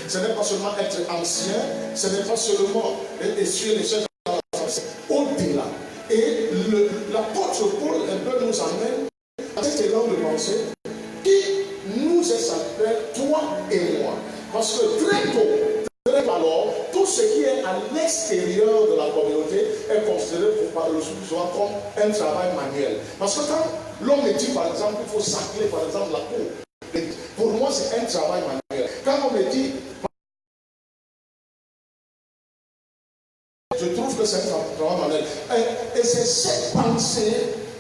ce n'est pas seulement être ancien, ce n'est pas seulement essuyer les choses c'est au-delà. Et l'apôtre Paul un peu nous emmène à cet élan de pensée qui nous est sacré, toi et moi. Parce que très tôt, alors, tout ce qui est à l'extérieur de la communauté est considéré par le souvent comme un travail manuel. Parce que quand l'homme me dit par exemple qu'il faut sacler par exemple la cour, pour moi c'est un travail manuel. Quand on me dit je trouve que c'est un travail manuel. Et c'est cette pensée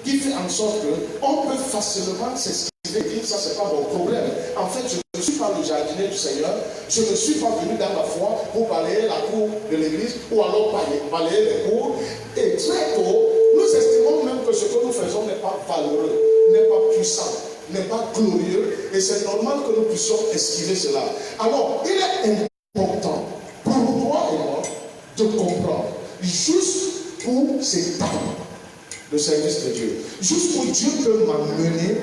qui fait en sorte qu'on peut facilement s'esquiver et dire ça c'est pas mon problème. En fait, je ne suis pas le jardinier du Seigneur, je ne suis pas venu dans la foi pour balayer la cour de l'église ou alors balayer les cours. Et très tôt, nous estimons même que ce que nous faisons n'est pas valeureux, n'est pas puissant, n'est pas glorieux, et c'est normal que nous puissions esquiver cela. Alors, il est important pour toi et moi de comprendre, juste pour ces temps de service de Dieu, juste où Dieu peut m'amener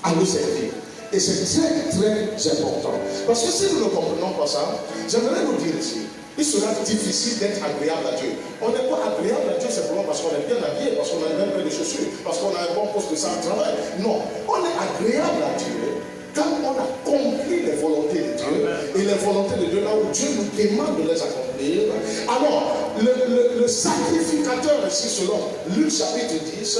à le servir. Et c'est très très important. Parce que si nous ne comprenons pas ça, j'aimerais vous dire ici, il sera difficile d'être agréable à Dieu. On n'est pas agréable à Dieu simplement parce qu'on est bien habillé, parce qu'on a une paire de chaussures, parce qu'on a un bon poste de travail. Non, on est agréable à Dieu quand on a compris les volontés de Dieu et les volontés de Dieu là où Dieu nous demande de les accomplir. Alors, le sacrificateur ici, selon Luc chapitre 10,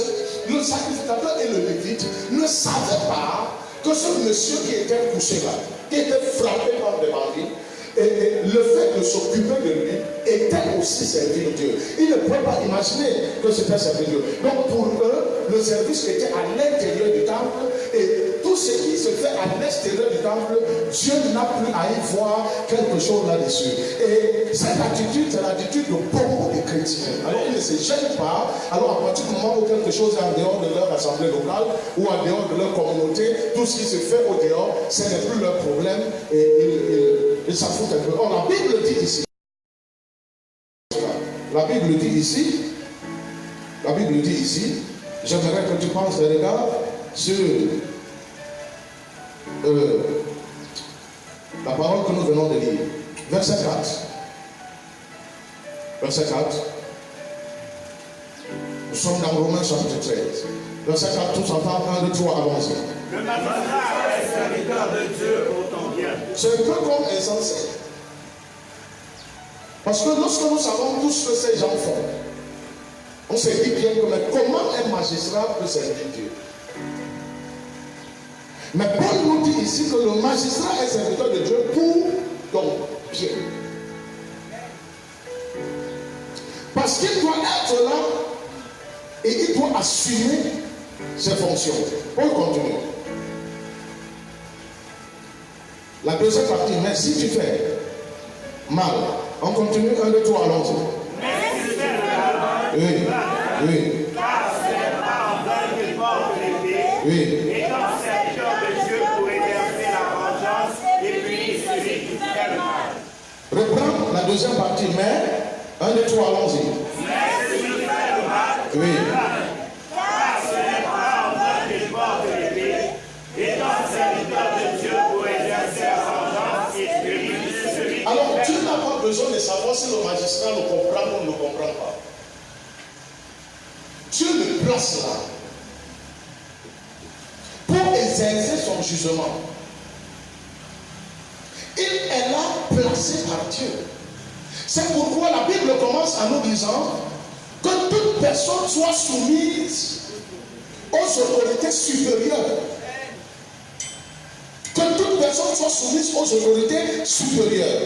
le sacrificateur et le lévite ne savaient pas que ce monsieur qui était couché là, qui était frappé par des bandits, et le fait de s'occuper de lui était aussi servir Dieu. Ils ne pouvaient pas imaginer que c'était servir Dieu. Donc pour eux, le service était à l'intérieur du temple et tout ce qui se fait à l'extérieur du temple, Dieu n'a plus à y voir quelque chose là-dessus. Et cette attitude, c'est l'attitude de beaucoup de chrétiens. Alors ils ne se gênent pas. Alors à partir du moment où quelque chose est en dehors de leur assemblée locale ou en dehors de leur communauté, tout ce qui se fait au dehors, ce n'est plus leur problème et ils s'en foutent un peu. Or, la Bible dit ici, j'aimerais que tu penses, regarde, sur la parole que nous venons de lire. Verset 4. Verset 4. Nous sommes dans Romains chapitre 13. Verset 4, tous ensemble, 1, 2, 3, allons-y. Le magistrat est serviteur de Dieu pour ton bien. C'est un peu comme insensé. Parce que lorsque nous savons tout ce que ces gens font, on se dit bien que mais comment un magistrat peut servir Dieu? Mais Paul nous dit ici que le magistrat est serviteur de Dieu pour ton bien. Parce qu'il doit être là et il doit assumer ses fonctions. Paul continue. La deuxième partie, mais si tu fais mal, on continue, 1, 2, 3, allons-y. Mais si tu fais mal, Oui. car ce n'est pas en vain qu'il porte l'épée, Oui. étant serviteur de Dieu pour exercer la vengeance et punir celui qui fait le mal. Reprends la deuxième partie, mais 1, 2, 3, allons-y. Mais si tu fais le mal, Oui. car ce n'est pas en vain qu'il porte l'épée, étant serviteur de Dieu pour exercer la vengeance et punir celui qui Alors, fait tu le mal. n'as pas besoin de savoir si le magistrat le comprend ou ne le comprend pas. Dieu le place là pour exercer son jugement. Il est là placé par Dieu. C'est pourquoi la Bible commence en nous disant que toute personne soit soumise aux autorités supérieures. Que toute personne soit soumise aux autorités supérieures.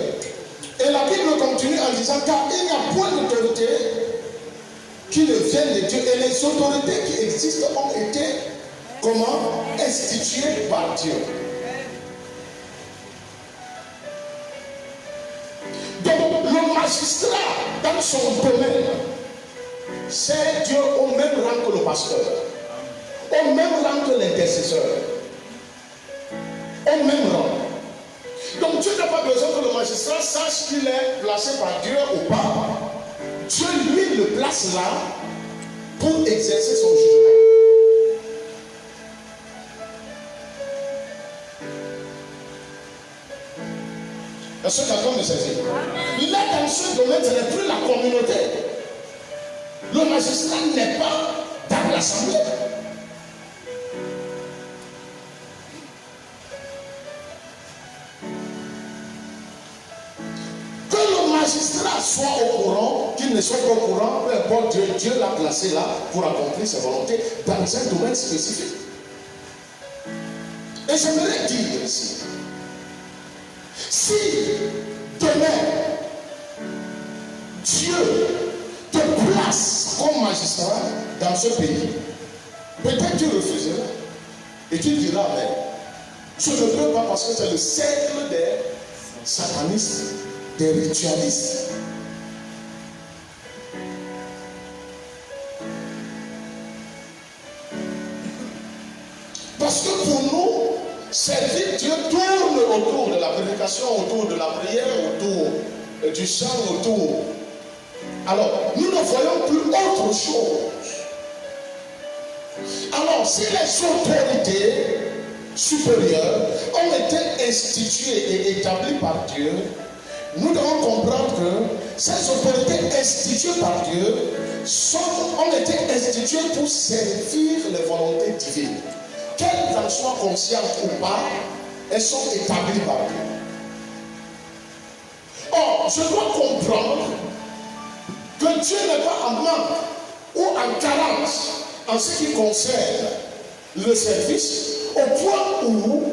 Et la Bible continue en disant car il n'y a point d'autorité qui ne viennent de Dieu. Et les autorités qui existent ont été comment? Instituées par Dieu. Donc le magistrat dans son domaine, c'est Dieu au même rang que le pasteur, au même rang que l'intercesseur, au même rang. Donc Dieu n'a pas besoin que le magistrat sache qu'il est placé par Dieu ou pas. Dieu lui le place là pour exercer son jugement. Est-ce que quelqu'un me saisit? Là, dans ce domaine, ce n'est plus la communauté. Le magistrat n'est pas dans l'assemblée. Que le magistrat soit au courant, qu'il ne soit pas au courant, peu importe, Dieu l'a placé là pour accomplir ses volontés dans un domaine spécifique. Et j'aimerais dire ici, si demain Dieu te place comme magistrat dans ce pays, peut-être tu refuseras et tu diras, mais je ne peux pas parce que c'est le cercle des satanistes, des ritualistes. Parce que pour nous, servir Dieu tourne autour de la prédication, autour de la prière, autour du chant, autour. Alors, nous ne voyons plus autre chose. Alors, si les autorités supérieures ont été instituées et établies par Dieu, nous devons comprendre que ces autorités instituées par Dieu ont été instituées pour servir les volontés divines. Qu'elles en soient conscientes ou pas, elles sont établies par Dieu. Or, je dois comprendre que Dieu n'est pas en manque ou en carence en ce qui concerne le service, au point où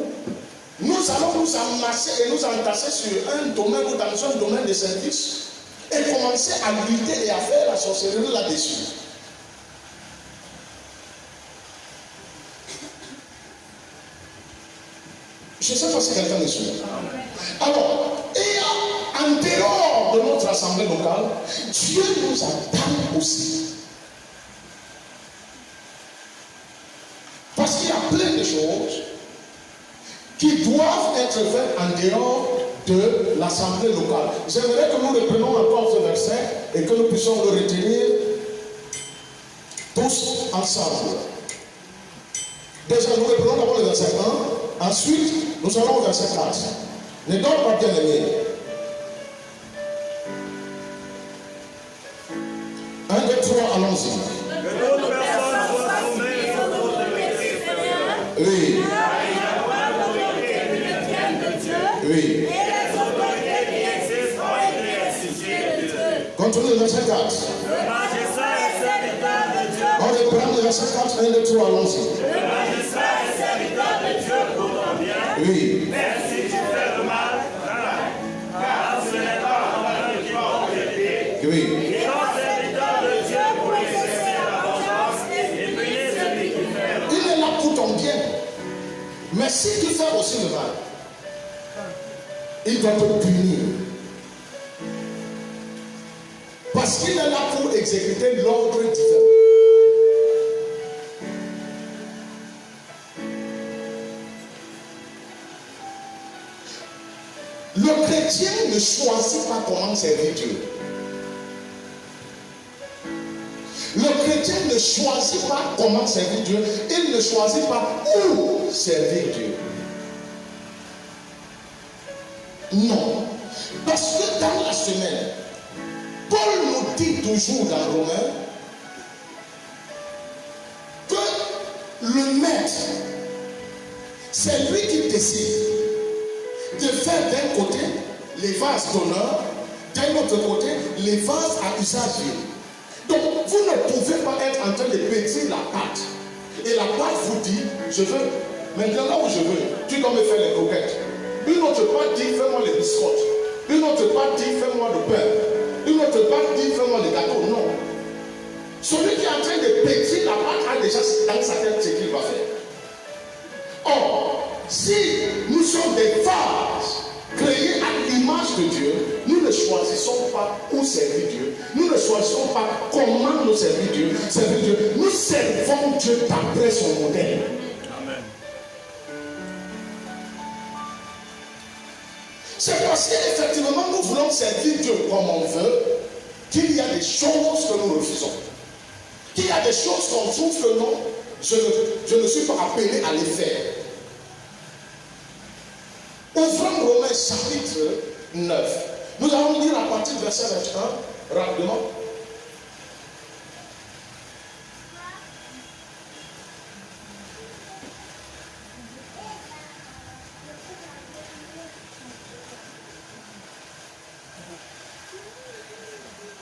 nous allons nous amasser et nous entasser sur un domaine ou dans un domaine de service et commencer à lutter et à faire la sorcellerie là-dessus. Je ne sais pas si quelqu'un me suit. Alors, et en dehors de notre assemblée locale, Dieu nous attend aussi. Parce qu'il y a plein de choses qui doivent être faites en dehors de l'assemblée locale. J'aimerais que nous reprenions encore ce verset et que nous puissions le retenir tous ensemble. Déjà, nous reprenons d'abord le verset 1. Ensuite, nous allons au verset 4. Ne donne pas bien aimé. 1, 2, 3, allons-y. Que d'autres personnes soient soumises aux autorités supérieures. Oui. Il y a moins d'autorités qui ne viennent de Dieu. Oui. Et les autorités qui existent ont été instituées de Dieu. Continue le verset 4. Le magistrat est serviteur de Dieu. On reprend le verset 4, 1, 2, 3, allons-y. Le magistrat est serviteur de Dieu pour ton bien. Oui. Même si tu fais le mal, car ce n'est pas en valeur qui porte l'épée. Oui. Il est serviteur de Dieu pour exercer la vengeance et punir celui qui fait le mal. Il est là pour ton bien. Mais si tu fais aussi le mal, il doit te punir. Parce qu'il est là pour exécuter l'ordre divin. Le chrétien ne choisit pas comment servir Dieu. Le chrétien ne choisit pas comment servir Dieu. Il ne choisit pas où servir Dieu. Non. Parce que dans la semaine, Paul nous dit toujours dans Romains que le maître, c'est lui qui décide de faire d'un côté les vases d'honneur, d'un autre côté les vases à usage vile. Donc vous ne pouvez pas être en train de pétrir la pâte. Et la pâte vous dit, je veux, maintenant là où je veux, tu dois me faire les croquettes. Une autre pâte dit, fais-moi les biscottes. Une autre pâte dit, fais-moi le pain. Une autre pâte dit, fais-moi les gâteaux. Non. Celui qui est en train de pétrir la pâte a déjà dans sa tête ce qu'il va faire. Or, si nous sommes des vases créés à l'image de Dieu, nous ne choisissons pas où servir Dieu. Nous ne choisissons pas comment nous servir Dieu. Nous servons Dieu d'après son modèle. Amen. C'est parce qu'effectivement nous voulons servir Dieu comme on veut qu'il y a des choses que nous refusons. Qu'il y a des choses qu'on trouve que non, je ne suis pas appelé à les faire. Ouvrons Romains 6, chapitre 9. Nous allons lire à partir du verset 21, rapidement.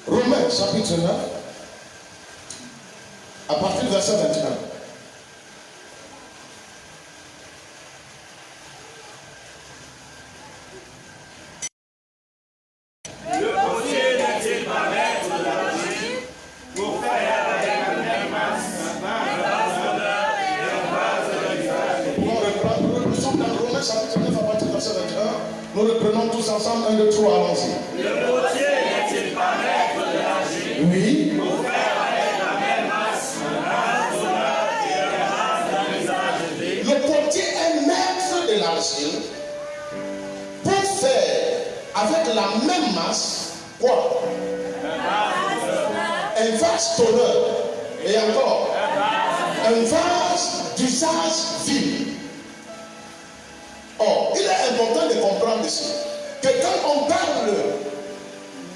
Romains, chapitre 9, à partir du verset 21. Nous reprenons tous ensemble, 1, 2, 3, allons-y. Le potier n'est-il pas maître de l'argile? Oui. Pour faire avec la même masse un honneur et le grâce d'un usage élevé. Le potier est maître de l'argile pour faire avec la même masse quoi? Un vase tonneur. Et encore un vase d'usage vil. Or, il est important de comprendre ici que quand on parle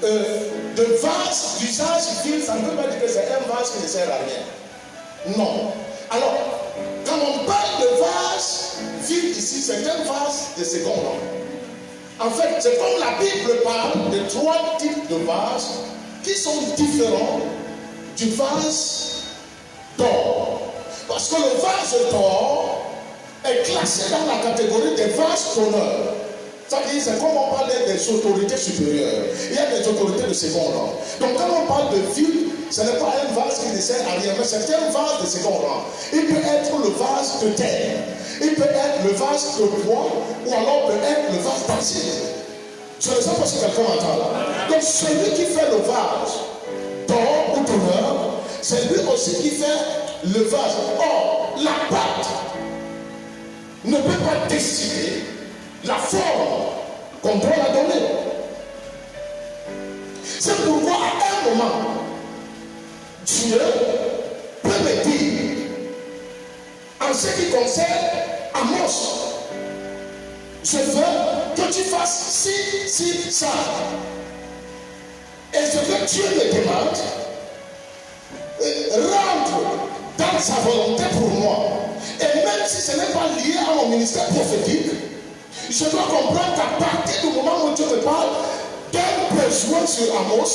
de vase d'usage vil, ça ne veut pas dire que c'est un vase qui ne sert à rien. Non. Alors, quand on parle de vase vil ici, c'est un vase de second rang. En fait, c'est comme la Bible parle de 3 types de vases qui sont différents du vase d'or. Parce que le vase d'or est classé dans la catégorie des vases d'honneur. C'est-à-dire, c'est comme on parle des autorités supérieures. Il y a des autorités de second rang. Donc, quand on parle de ville, ce n'est pas un vase qui ne sert à rien, mais c'est un vase de second rang. Il peut être le vase de terre, il peut être le vase de bois, ou alors peut être le vase d'argile. Je ne sais pas si quelqu'un m'entend là. Donc, celui qui fait le vase d'or ou d'honneur, c'est lui aussi qui fait le vase. Or, la pâte ne peut pas décider la forme qu'on doit la donner. C'est pourquoi à un moment, Dieu peut me dire, en ce qui concerne Amos, je veux que tu fasses ci, ça. Et ce que Dieu me demande, rentre dans sa volonté pour moi. Et même si ce n'est pas lié à mon ministère prophétique, je dois comprendre qu'à partir du moment où Dieu me parle d'un besoin sur Amos,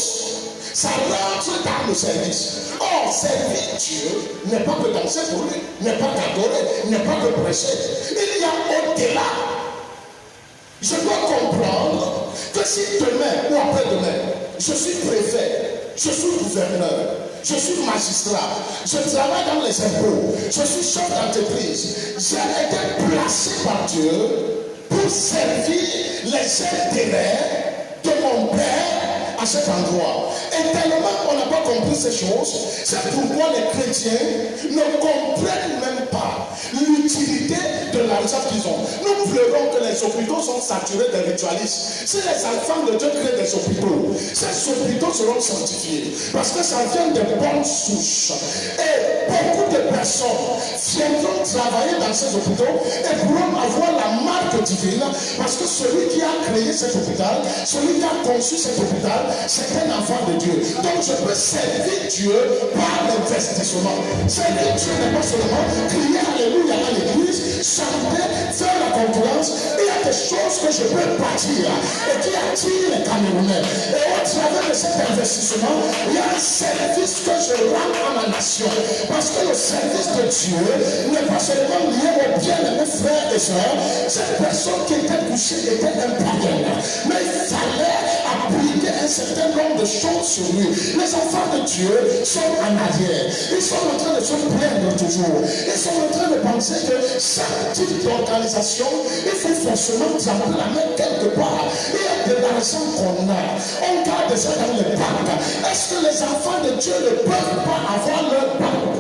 ça rentre dans le service. Or, servir Dieu n'est pas que danser pour lui, n'est pas qu'adorer, n'est pas que prêcher. Il y a au-delà. Je dois comprendre que si demain ou après-demain, je suis préfet, je suis gouverneur, je suis magistrat, je travaille dans les impôts, je suis chef d'entreprise, j'ai été placé par Dieu pour servir les intérêts de mon Père à cet endroit. Et tellement on n'a pas compris ces choses, c'est pourquoi les chrétiens ne comprennent même pas l'utilité de l'argent qu'ils ont. Nous pleurons que les hôpitaux sont saturés de ritualistes. Si les enfants de Dieu créent des hôpitaux, ces hôpitaux seront sanctifiés parce que ça vient de bonnes souches. Et beaucoup de personnes viendront travailler dans ces hôpitaux et pourront avoir la marque divine parce que celui qui a créé cet hôpital, celui qui a conçu cet hôpital, c'est un enfant de Dieu. Donc je peux servir Dieu par l'investissement. Servir Dieu n'est pas seulement crier alléluia à l'église, chanter, faire la concurrence. Il y a des choses que je peux bâtir et qui attirent les Camerounais. Et au travers de cet investissement, il y a un service que je rends à ma nation. Parce que le service de Dieu n'est pas seulement lié aux bien-aimés frères et sœurs. Cette personne qui était couchée était un païen. Mais il fallait appliquer un certain nombre de choses sur lui. Les enfants de Dieu sont en arrière. Ils sont en train de se plaindre toujours. Ils sont en train de penser que chaque type d'organisation, il faut forcément tremper la main quelque part. Il y a de l'argent qu'on a. On garde ça dans les banques. Est-ce que les enfants de Dieu ne peuvent pas avoir leur banque?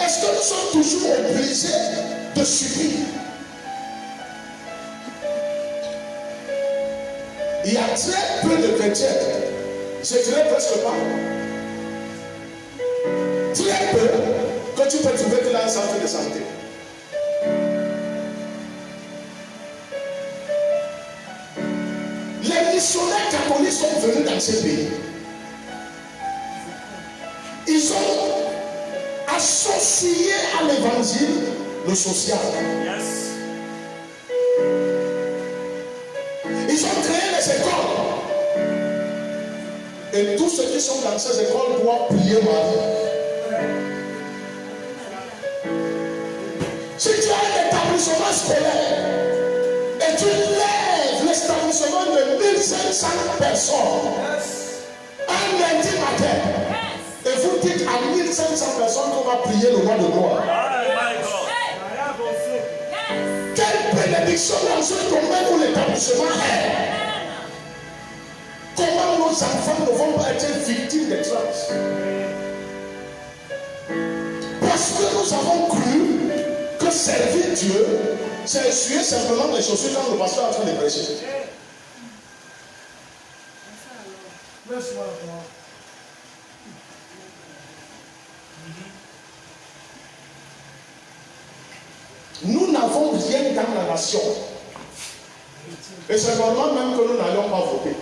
Est-ce que nous sommes toujours obligés de subir? Il y a très peu de chrétiens, je dirais presque pas, très peu, que tu peux trouver que dans un centre de santé. missionnaires catholiques sont venus dans ce pays. Ils ont associé à l'évangile le social. Ils ont créé les écoles. Et tous ceux qui sont dans ces écoles doivent prier Marie. Si tu as un établissement scolaire et tu lèves l'établissement de 1500 personnes un lundi matin, et vous dites à 1500 personnes qu'on va prier le roi de gloire. Quelle bénédiction dans ce domaine où l'établissement est. Comment nos enfants ne vont pas être victimes des trans? Parce que nous avons cru que servir Dieu, c'est essuyer simplement les chaussures quand le pasteur est en train de prêcher. Nous n'avons rien dans la nation. Et c'est normal même que nous n'allions pas voter.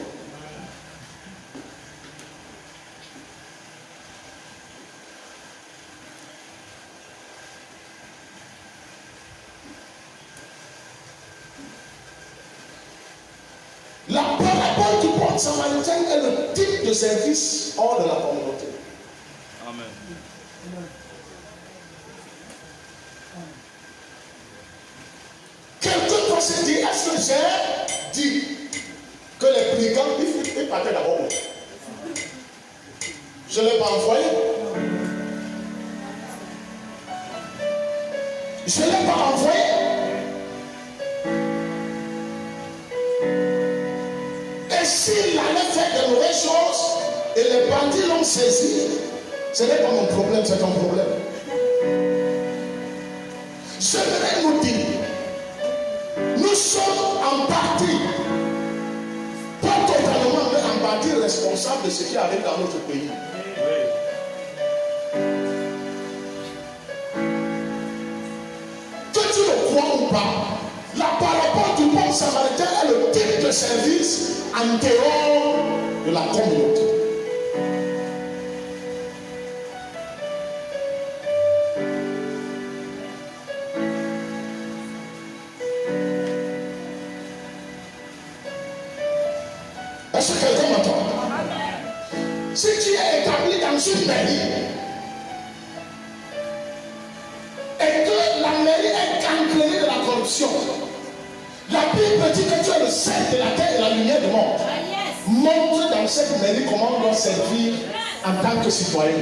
La parabole du bon samaritain est le type de service hors de la communauté. Amen. Quelqu'un doit se dire, est-ce que j'ai dit que les brigands, ils partaient d'abord? Je ne l'ai pas envoyé. Je ne l'ai pas envoyé. Et s'il allait faire de mauvaises choses et les bandits l'ont saisi, ce n'est pas mon problème, c'est ton problème. Je voudrais nous dire, nous sommes en partie, pas totalement, mais en partie responsables de ce qui arrive dans notre pays. Que tu le crois ou pas, la parabole du bon samaritain est le type de service en dehors de la communauté. Est-ce que quelqu'un m'entend? Si tu es établi dans une mairie et que la mairie est gangrénée de la corruption, la Bible dit que tu es le sel de la terre et la lumière du monde. Montre dans cette mairie comment on doit servir en tant que citoyen.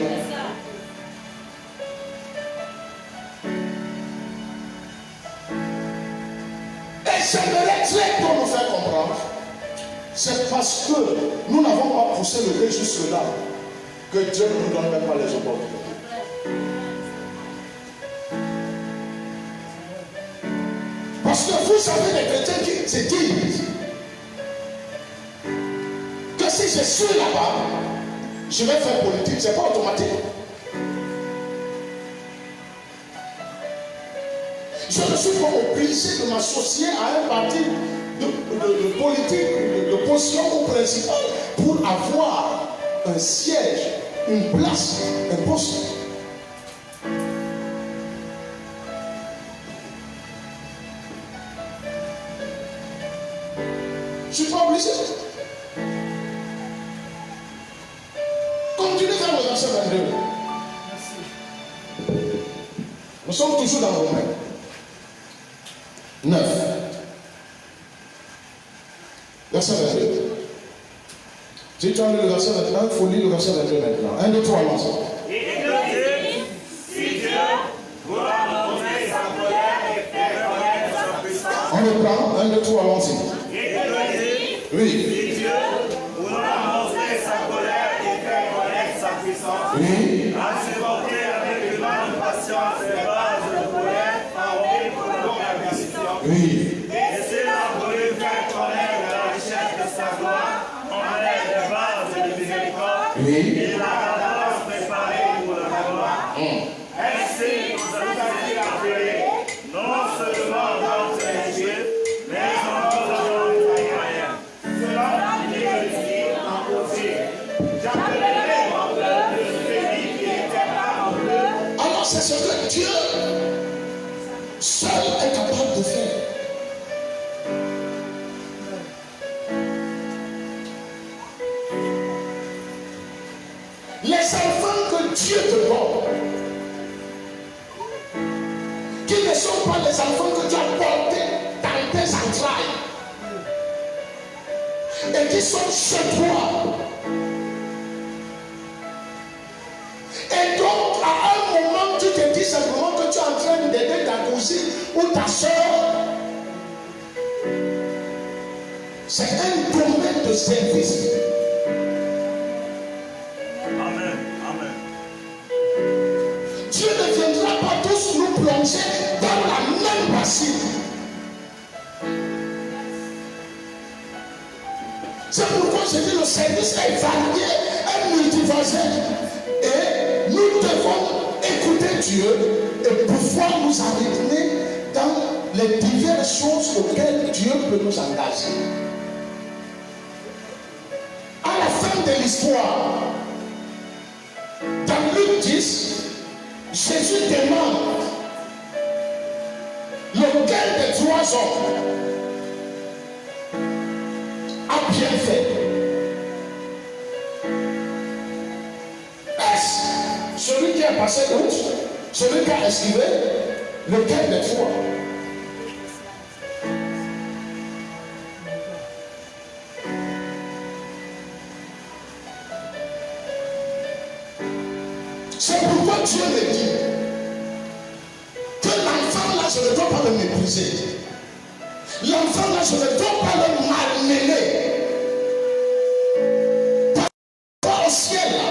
Et j'aimerais très pour nous faire comprendre, c'est parce que nous n'avons pas poussé le dé jusque-là que Dieu ne nous donne même pas les opportunités. Parce que vous savez les chrétiens qui se disent que si je suis là-bas, je vais faire politique, c'est pas automatique. Je ne suis pas obligé de m'associer à un parti de politique, de position ou principale pour avoir un siège, une place, un poste. Je ne suis pas obligé. Continuez dans le verset 22. Nous sommes toujours dans Romains 9. Verset 22. Si tu as lu le verset 21, il faut lire le verset 22 maintenant. 1, 2, 3, allons-y. Si Dieu voit montrer sa colère et faire connaître sa puissance. On reprend. 1, 2, 3, allons-y. Oui. Si Dieu voudra montrer sa colère et faire connaître sa puissance, Oui. à supporter avec une grande patience les bases de colère, envoyées pour la longue affliction. Oui. Et s'il a voulu faire connaître la richesse de sa gloire, en est de bases de miséricorde, Oui. il a d'avance préparé pour la gloire. Ainsi, vous avez appelé, non seulement d'entre les Juifs, mais encore d'entre les païens. Selon seul est capable de faire. Les enfants que Dieu te donne, qui ne sont pas les enfants que tu as portés dans tes entrailles et qui sont chez toi. Et donc, à un moment, tu te dis simplement que tu es en train d'aider ta cousine ou ta soeur. C'est un domaine de service. Amen. Amen. Dieu ne viendra pas tous nous plonger dans la même bassine. C'est pourquoi je dis le service est varié, est multivers. Et nous devons écouter Dieu et pouvoir nous arrêter dans les diverses choses auxquelles Dieu peut nous engager. À la fin de l'histoire, dans Luc 10, Jésus demande lequel des trois hommes a bien fait. Est-ce celui qui a passé outre, celui qui a esquivé, lequel des trois? C'est pourquoi Dieu me dit que l'enfant là, je ne dois pas le mépriser. L'enfant là, je ne dois pas le malmener. Pas au ciel là,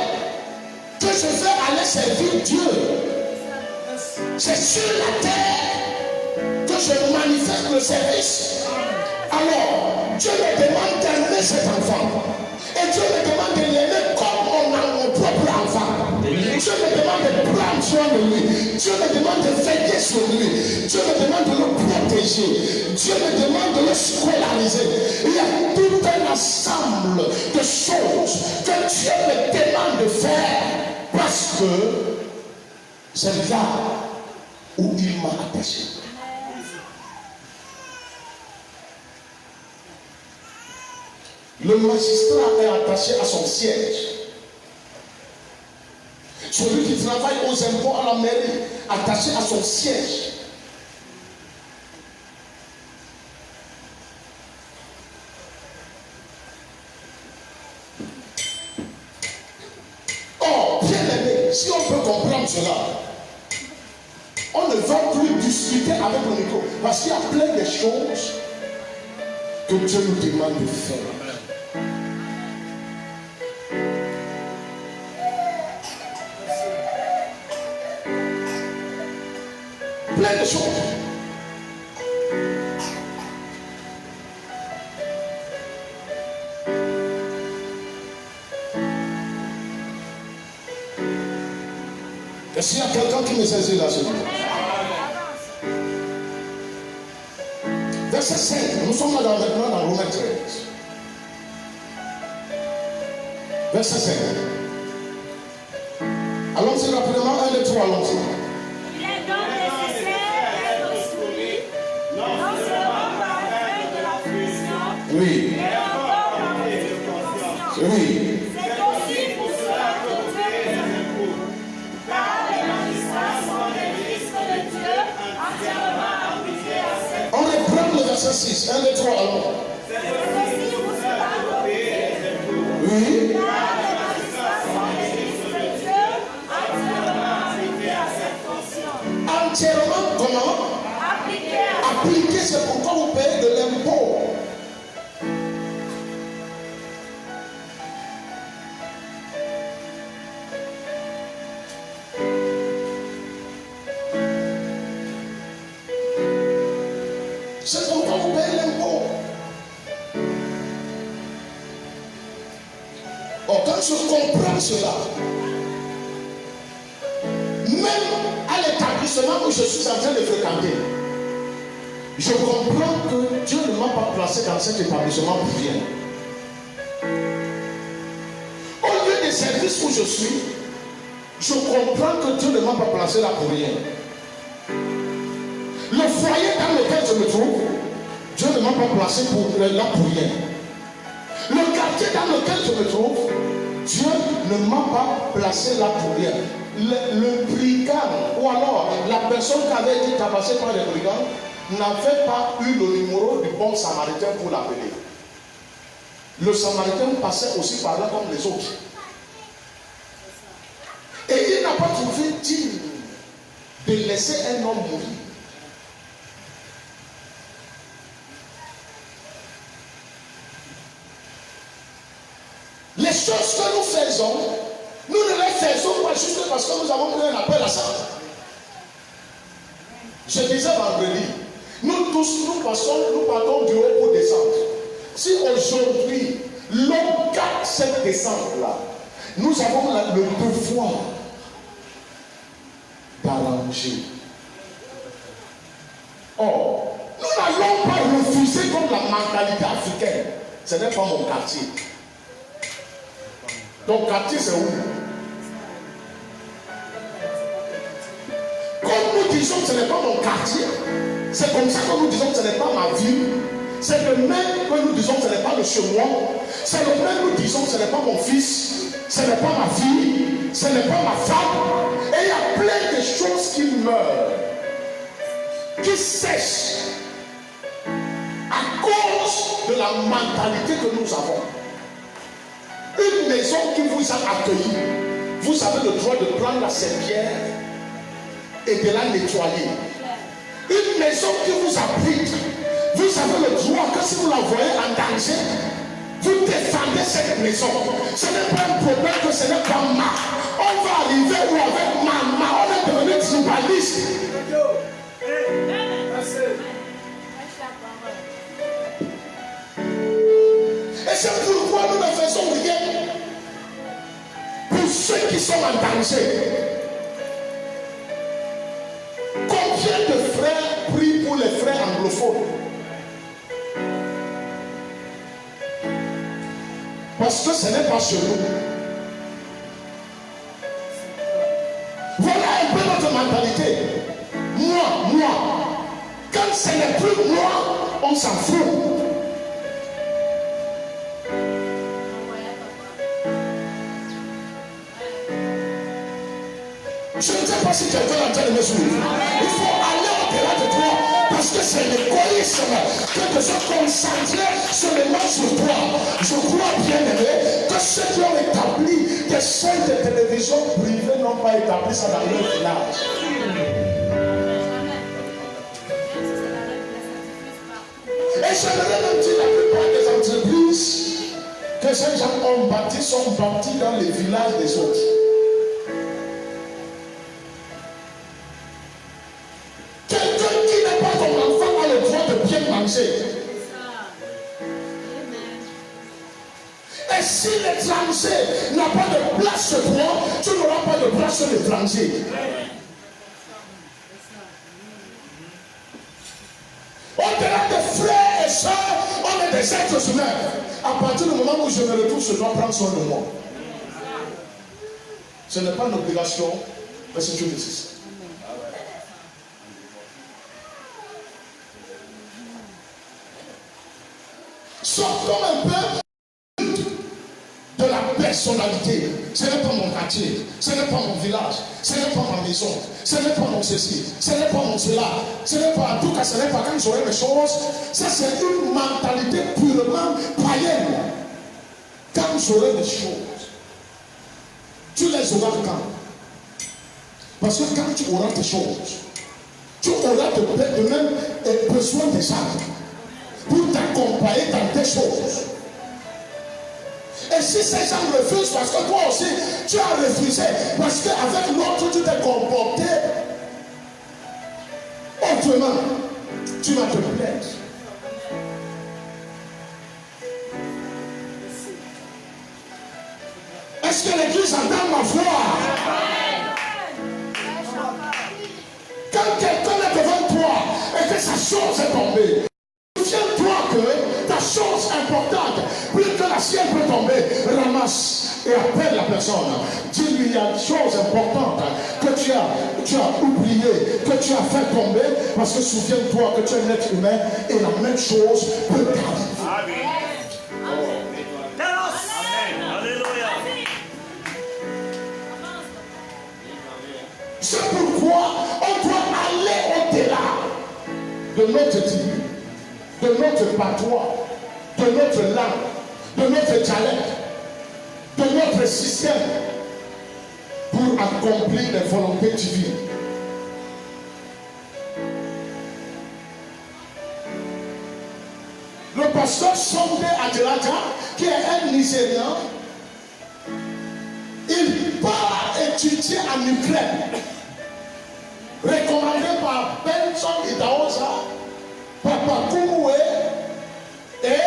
que je vais aller servir Dieu. C'est sur la terre que je manifeste le service. Alors, Dieu me demande d'aimer cet enfant. Et Dieu me demande de l'aimer comme on a mon propre enfant. Dieu me demande de prendre soin de lui. Dieu me demande de veiller sur lui. Dieu me demande de le protéger. Dieu me demande de le scolariser. Il y a tout un ensemble de choses que Dieu me demande de faire parce que c'est là où il m'a attaché. Le magistrat est attaché à son siège. Celui qui travaille aux impôts à la mairie, attaché à son siège. Or, bien aimé, si on peut comprendre cela, on ne va plus discuter avec le micro. Parce qu'il y a plein de choses que Dieu nous demande de faire. Plein de choses. Est-ce qu'il y a quelqu'un qui me saisit là, s'il vous plaît? Verset 5, nous sommes là maintenant dans Romains 13. Verset 5. Allons-y rapidement, 1, 2, 3, allons-y. Il est donc nécessaire d'être instruit, non seulement par la fin de la fruition, Oui. mais encore par l'esprit de conscience. Oui. C'est aussi pour cela que Dieu nous éprouve, car les magistrats sont des ministres de Dieu, entièrement appliqués à cette On reprend le verset 6, 1, 2, 3, allons. C'est aussi pour cela que Dieu nous éprouve, Oui. car les magistrats sont des ministres de Dieu, entièrement appliqués à cette conscience. Entièrement, comment? Appliquer, c'est pourquoi vous payez de l'impôt. C'est pourquoi vous payez l'impôt. Or, quand je comprends cela, même à l'établissement où je suis en train de fréquenter, je comprends que Dieu ne m'a pas placé dans cet établissement pour rien. Au lieu des services où je suis, je comprends que Dieu ne m'a pas placé là pour rien. Le foyer dans lequel je me trouve, Dieu ne m'a pas placé pour là pour rien. Le quartier dans lequel je me trouve, Dieu ne m'a pas placé là pour rien. Le brigand, ou alors la personne qui avait été tabassée par les brigands, n'avait pas eu le numéro du bon samaritain pour l'appeler. Le samaritain passait aussi par là comme les autres. Et il n'a pas trouvé digne de laisser un homme mourir. Les choses que nous faisons, nous ne les faisons pas juste parce que nous avons pris un appel à ça. Je disais vendredi, nous tous, nous partons du haut pour descendre. Si aujourd'hui, l'homme garde cette descente-là, nous avons le devoir d'arranger. Or, nous n'allons pas refuser comme la mentalité africaine. Ce n'est pas mon quartier. Ton quartier, c'est où? Comme nous disons que ce n'est pas mon quartier, c'est comme ça que nous disons que ce n'est pas ma ville. C'est le même que nous disons que ce n'est pas le chez moi. C'est le même que nous disons que ce n'est pas mon fils. Ce n'est pas ma fille. Ce n'est pas ma femme. Et il y a plein de choses qui meurent, qui sèchent à cause de la mentalité que nous avons. Une maison qui vous a accueilli, vous avez le droit de prendre la serpillère et de la nettoyer. Une maison qui vous abrite, vous avez le droit que si vous la voyez en danger, vous défendez cette maison. Ce n'est pas un problème que ce n'est pas ma. On va arriver où avec maman, on est devenu tribaliste. Et c'est pourquoi nous ne faisons rien pour ceux qui sont en danger. Combien de frères prient pour les frères anglophones? Parce que ce n'est pas chez nous. Voilà un peu notre mentalité. Moi. Quand ce n'est plus moi, on s'en fout. Je ne sais pas si quelqu'un est en train de me suivre. Il faut aller au-delà de toi. Parce que c'est l'égoïsme que de se concentrer seulement sur toi. Je crois bien aimé que ceux qui ont établi des chaînes de télévision privées n'ont pas établi ça dans leur village. Et j'aimerais même dire la plupart des entreprises que ces gens ont bâti sont bâtis dans les villages des autres. Et si l'étranger n'a pas de place chez toi, tu n'auras pas de place chez l'étranger. Au-delà des frères et sœurs, on est des êtres humains. À partir du moment où je me retrouve, je dois prendre soin de moi. Ce n'est pas une obligation, mais c'est une nécessité. Sortons un peu de la personnalité. Ce n'est pas mon quartier, ce n'est pas mon village, ce n'est pas ma maison, ce n'est pas mon ceci, ce n'est pas mon cela, ce n'est pas, en tout cas, ce n'est pas quand j'aurai mes choses. Ça, c'est une mentalité purement païenne. Quand j'aurai des choses, tu les auras quand? Parce que quand tu auras tes choses, tu auras de même besoin des gens pour t'accompagner dans tes choses. Et si ces gens refusent, parce que toi aussi, tu as refusé, parce qu'avec l'autre, tu t'es comporté autrement, tu vas te plaindre. Est-ce que l'Église entend ma voix? Quand quelqu'un est devant toi et que sa chose est tombée, souviens-toi que ta chose importante, plus que la sienne peut tomber, ramasse et appelle la personne. Dis-lui, il y a une chose importante que que tu as oublié, que tu as fait tomber, parce que souviens-toi que tu es un être humain et la même chose peut t'arriver. Amen. Alléluia. C'est pourquoi on doit aller au-delà de notre tribu, de notre patois, de notre langue, de notre dialecte, de notre système, pour accomplir les volontés divines. Le pasteur Sunday Adelaja, qui est un Nigérian, il part étudier en Ukraine, recommandé par Benson Idaosa, Papa Kouroué et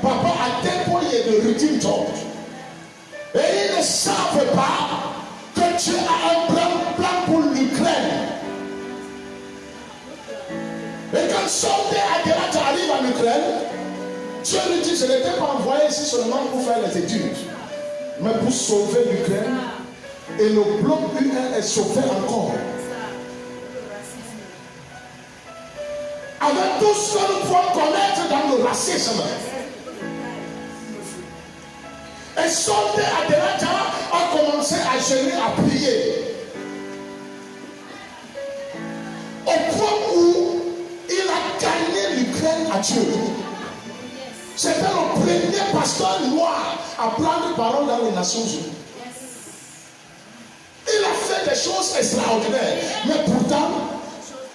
Papa Adepoye de Redeemed Church. Et ils ne savent pas que Dieu a un plan pour l'Ukraine. Et quand Sunday Adelaja arrive en Ukraine, Dieu lui dit, je n'étais pas envoyé ici seulement pour faire les études, mais pour sauver l'Ukraine. Et le bloc UN est sauvé encore. Avec tout ce que nous pouvons connaître dans le racisme. Et Sunday Adelaja a commencé à gérer, à prier. Au point où il a gagné l'Ukraine à Dieu. C'était le premier pasteur noir à prendre parole dans les Nations Unies. Il a fait des choses extraordinaires, mais pourtant,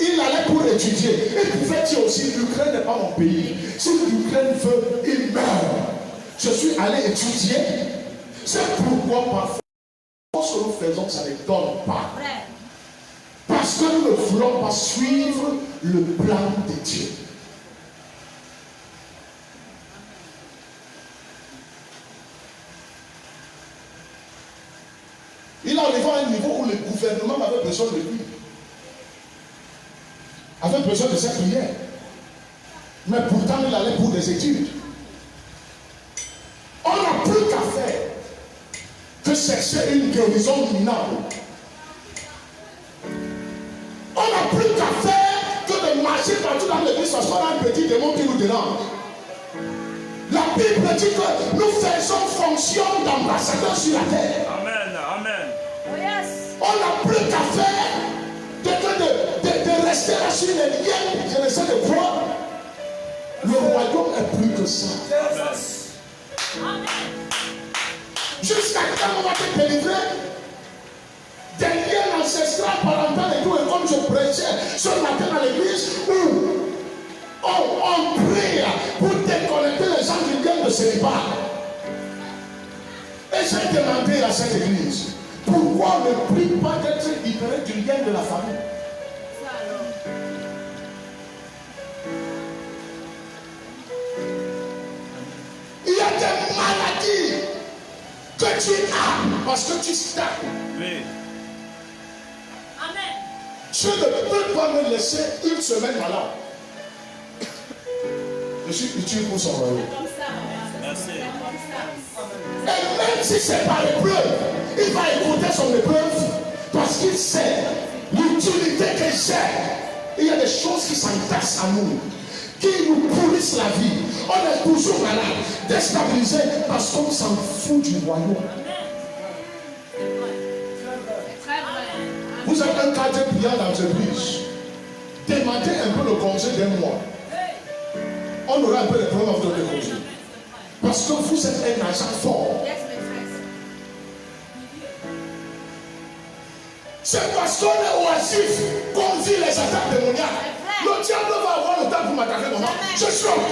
il allait pour étudier. Il pouvait dire aussi, l'Ukraine n'est pas mon pays. Si l'Ukraine veut, il meurt. Je suis allé étudier. C'est pourquoi parfois, ce que nous faisons, ça ne donne pas. Parce que nous ne voulons pas suivre le plan de Dieu. Il arrive à un niveau où le gouvernement avait besoin de lui. Avait besoin de cette prière. Mais pourtant, il allait pour des études. On n'a plus qu'à faire que chercher une guérison minable. On n'a plus qu'à faire que de marcher partout dans l'église parce qu'on a un petit démon qui nous dérange. La Bible dit que nous faisons fonction d'ambassadeurs sur la terre. Amen. Amen. On n'a plus qu'à faire de rester là sur les liens, je ne sais de quoi. Le royaume est plus que ça. Amen. Jusqu'à quand on va te délivrer des liens ancestrales, parentales et tout. Et comme je prêchais ce matin à l'église où on prie pour déconnecter les gens qui viennent de célibat. Et j'ai demandé à cette église, pourquoi on ne prie pas d'être libéré du lien de la famille? Il y a des maladies que tu as parce que tu stagnes. Oui. Amen. Dieu ne peut pas me laisser une semaine malade. Je suis utile pour son royaume. Merci. Et même si c'est par épreuve, il va écouter son épreuve parce qu'il sait l'utilité que j'ai. Il y a des choses qui s'entassent à nous, qui nous pourrissent la vie. On est toujours malade, déstabilisé parce qu'on s'en fout du royaume. Vous êtes un cadre brillant d'entreprise. Demandez un peu le congé d'un mois. On aura un peu de problème avec le congé. Parce que vous êtes un agent fort. C'est parce qu'on est oisif qu'on vit les attaques démoniaques. Le diable va avoir le temps pour m'attaquer, maman. Je suis occupé.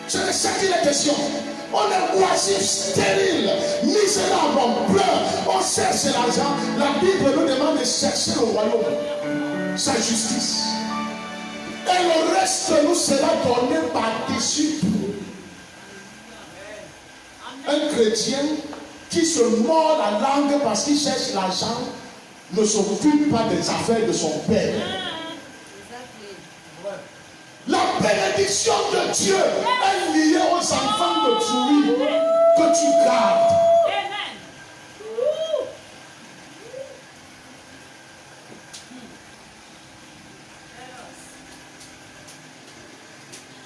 Je ne sais qu'il est question. On est oisif, stérile, misérable, on pleure, on cherche l'argent. La Bible nous demande de chercher le royaume, sa justice. Et le reste nous sera donné par-dessus. Un chrétien qui se mord la langue parce qu'il cherche l'argent ne s'occupe pas des affaires de son père. bénédiction de Dieu est liée aux enfants de Tzoui que tu gardes.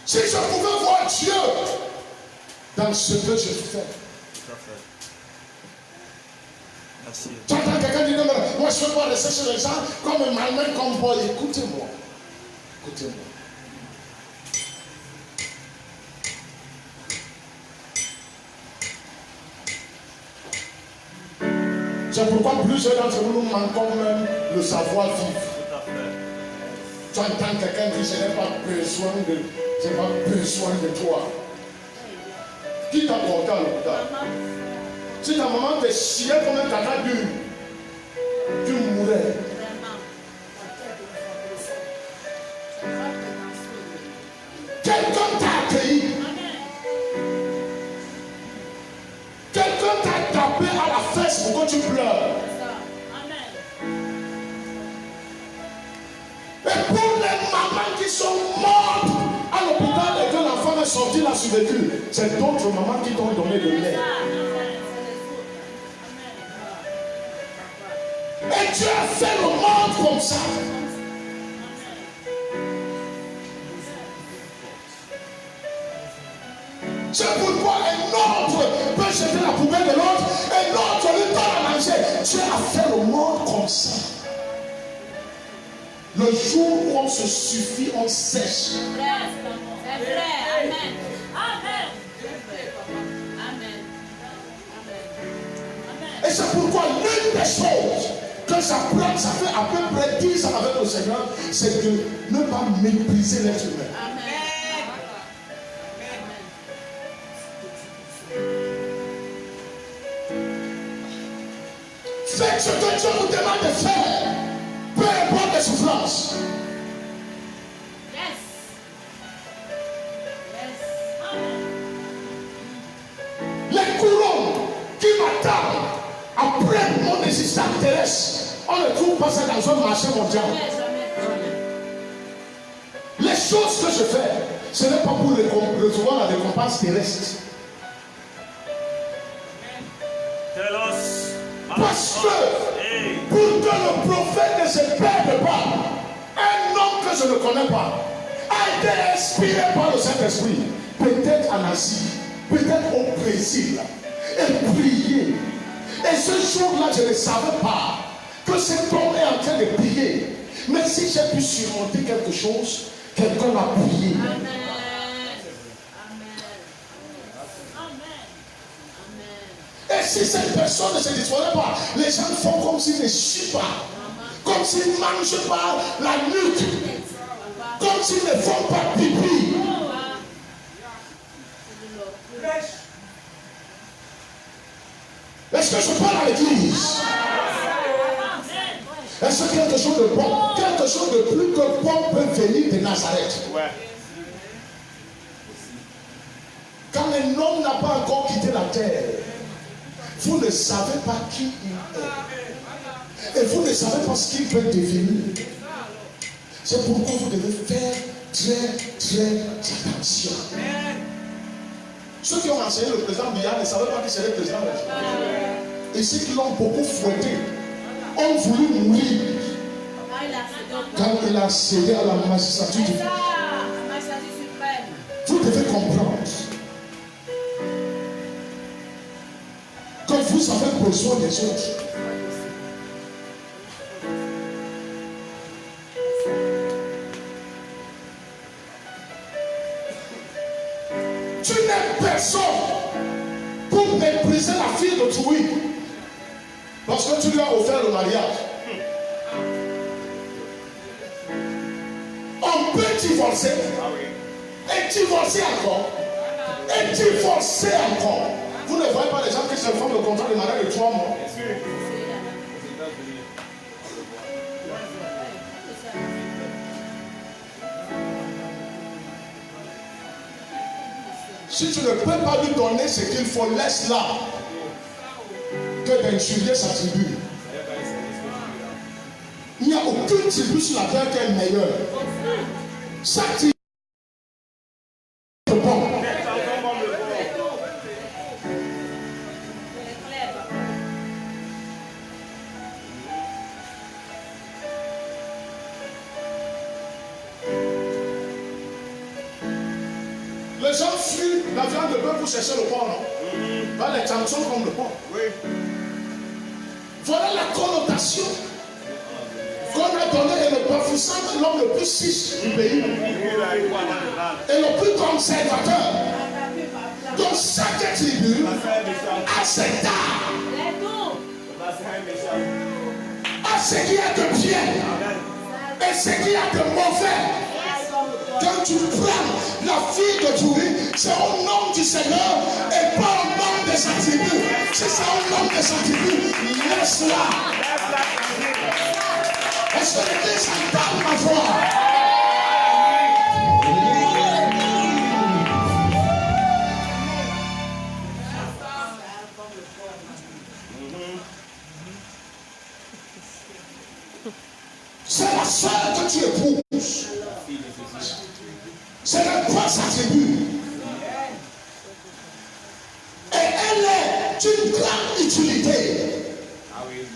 Si je pouvais voir Dieu dans ce que je fais. Merci. Tu entends quelqu'un dire, moi je ne veux pas rester chez les gens comme un malin, comme boy. Écoutez-moi. Écoutez-moi. C'est pourquoi plusieurs d'entre nous manquons même le savoir-vivre. Tout à fait. Tu entends quelqu'un dire, je n'ai pas besoin de toi. Qui t'a porté à l'hôpital? Si ta maman te chiait comme un caca dur, tu mourrais. Quelqu'un t'a accueilli. Quelqu'un t'a tapé à la fesse pour que tu pleures. Et pour les mamans qui sont mortes à l'hôpital et que l'enfant est sorti, l'a survécu, c'est d'autres mamans qui t'ont donné de l'air. Et Dieu a fait le monde comme ça. C'est pourquoi un autre peut jeter la poubelle de l'autre, et l'autre lui donne à manger. Dieu a fait le monde comme ça. Le jour où on se suffit, on sèche. C'est vrai. Amen. Amen. Et c'est pourquoi l'une des choses que j'apprends, ça fait à peu près 10 ans avec le Seigneur, c'est de ne pas mépriser l'être humain. Faites ce que Dieu vous demande de faire, peu importe les souffrances. Les couronnes qui m'attendent après mon existence terrestre, on ne trouve pas ça dans un marché mondial. Les choses que je fais, ce n'est pas pour recevoir la récompense terrestre. Parce que pour que le prophète ne se perde pas, un homme que je ne connais pas a été inspiré par le Saint-Esprit, peut-être en Asie, peut-être au Brésil, et prier. Et ce jour-là, je ne savais pas que cet homme est en train de prier. Mais si j'ai pu surmonter quelque chose, quelqu'un a prié. Et si cette personne ne se disparaît pas, les gens font comme s'ils ne chient pas, comme s'ils ne mangent pas la nuque, comme s'ils ne font pas pipi. Est-ce que je parle à l'église? Est-ce que quelque chose de bon, quelque chose de plus que bon peut venir de Nazareth? Quand un homme n'a pas encore quitté la terre, vous ne savez pas qui il est. Et vous ne savez pas ce qu'il peut devenir. C'est pourquoi vous devez faire très attention. Ceux qui ont enseigné le président Biya ne savaient pas qui serait le président. Et ceux qui l'ont beaucoup fouetté ont voulu mourir quand il a cédé à la magistrature. Vous devez comprendre que vous avez besoin des autres. Tu n'es personne pour mépriser la fille de Tzoui parce que tu lui as offert le mariage. On peut divorcer et divorcer encore et divorcer encore. Vous ne voyez pas les gens qui se font le contrat de mariage de 3 mois. Si tu ne peux pas lui donner ce qu'il faut, laisse-la. Que d'injurier sa tribu. Il n'y a aucune tribu sur la terre qui est meilleure. Chaque tribu gens fuient la viande de bœuf pour chercher le porc, non? Bah, les chansons comme le porc. Oui. Voilà la connotation qu'on a donnée et le bafoussant de l'homme le plus riche du pays et le plus conservateur. Donc chaque tribu a ses dards, a ce qu'il y a de bien et ce qu'il y a de mauvais. Quand tu prends la fille de Toury, c'est au nom du Seigneur et pas au nom de sa tribu. C'est ça au nom de sa tribu. Laisse-la. Est-ce que l'Église entend ma voix? C'est la seule que tu épouses. C'est la quoi sa tribu. Et elle est d'une grande utilité.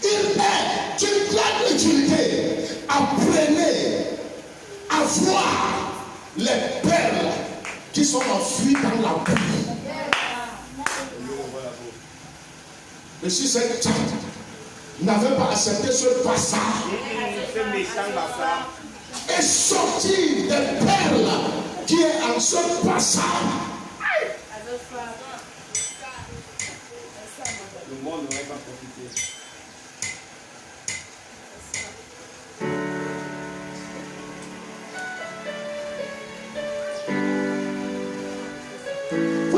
Il est d'une grande utilité. Apprenez à voir les perles qui sont enfuies dans la boue. Et si cette tante n'avait pas accepté ce passage et sorti des perles qui est en ce passage, le monde n'aurait pas profité.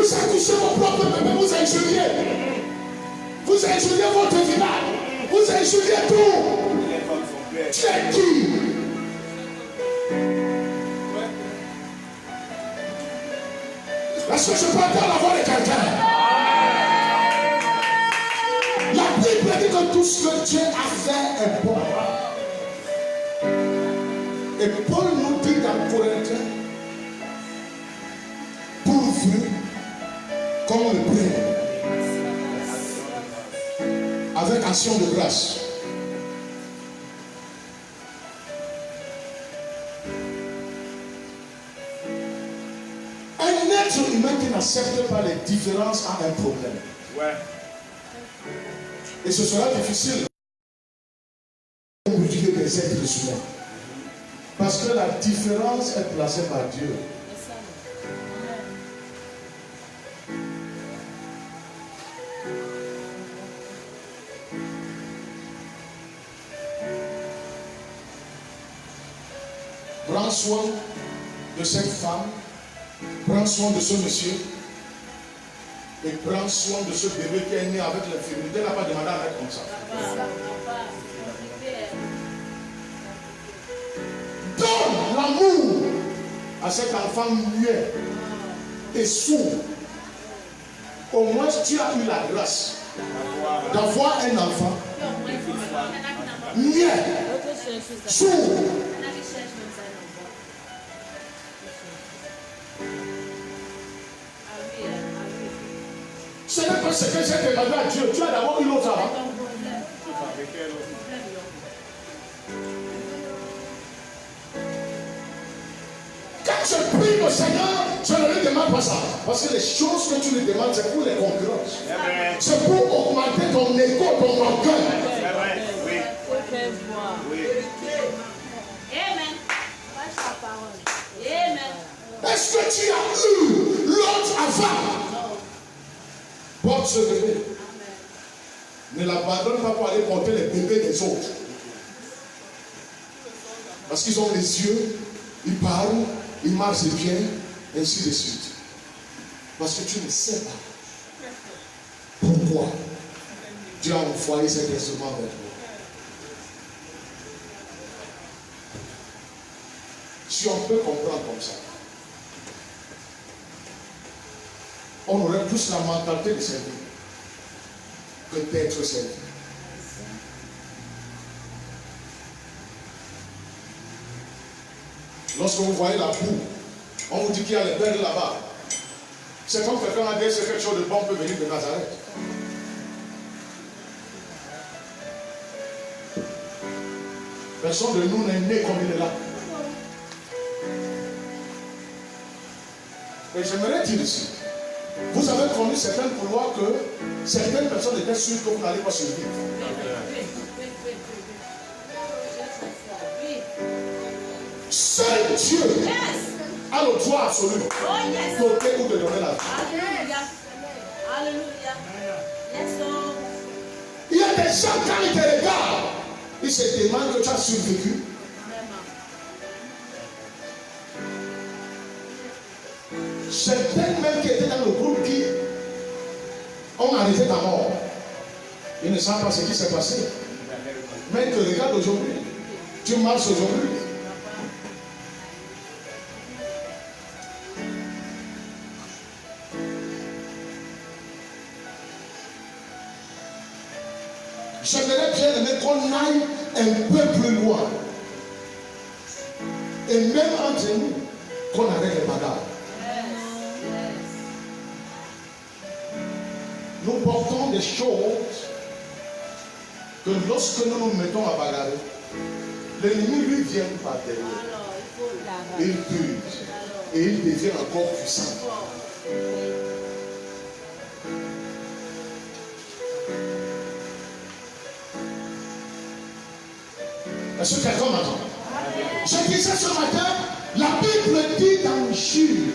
vous avez touché vos propres bébés, vous injuriez. Vous injuriez votre village. Vous injuriez tout. Tu es qui? Est-ce que je peux entendre la voix de quelqu'un? La Bible dit que tout ce que Dieu a fait est bon. Et Paul nous dit dans Corinthiens, pourvu qu'on le prenne avec action de grâce. Un être humain qui n'accepte pas les différences a un problème. Ouais. Et ce sera difficile au milieu des êtres humains. Parce que la différence est placée par Dieu. Prends soin de cette femme, prends soin de ce monsieur et prends soin de ce bébé qui est né avec l'infirmité. Elle n'a pas demandé à être comme ça. Donne l'amour à cet enfant muet et sourd. Au moins tu as eu la grâce d'avoir un enfant muet, sourd. Ce n'est pas ce que j'ai demandé à Dieu. Tu as d'abord eu l'autre avant. Quand je prie le Seigneur, je ne lui demande pas ça. Parce que les choses que tu lui demandes, c'est pour les concurrences. C'est pour augmenter ton ego, ton orgueil. Amen. Est-ce que tu as eu l'autre avant? Porte ce bébé. Ne l'abandonne pas pour aller porter les bébés des autres. Parce qu'ils ont les yeux, ils parlent, ils marchent bien, ainsi de suite. Parce que tu ne sais pas pourquoi Dieu a envoyé cet instrument vers toi. Si on peut comprendre comme ça, on aurait plus la mentalité de servir que d'être servi. Lorsque vous voyez la boue, on vous dit qu'il y a les perles là-bas. C'est comme quelqu'un a dit que quelque chose de bon peut venir de Nazareth. Personne de nous n'est né comme il est là. Et j'aimerais dire ici, vous avez connu certaines couloirs que certaines personnes étaient sûres que vous n'allez pas survivre. Seul Dieu a le droit absolu d'ôter ou de donner la vie. Alléluia. Il y a des gens, quand ils te regardent, ils se demandent que tu as survécu. Certaines même qui étaient dans le groupe qui ont arrêté ta mort, ils ne savent pas ce qui s'est passé. Mais ils te regardent aujourd'hui. Tu marches aujourd'hui. J'aimerais bien aimer qu'on aille un peu plus loin. Et même entre nous, qu'on arrête les bagarres. Nous portons des choses que lorsque nous nous mettons à bagarrer, l'ennemi lui vient par derrière. Il bute et il devient encore puissant. Est-ce que quelqu'un m'entend? Je disais ce matin, la Bible dit dans Jules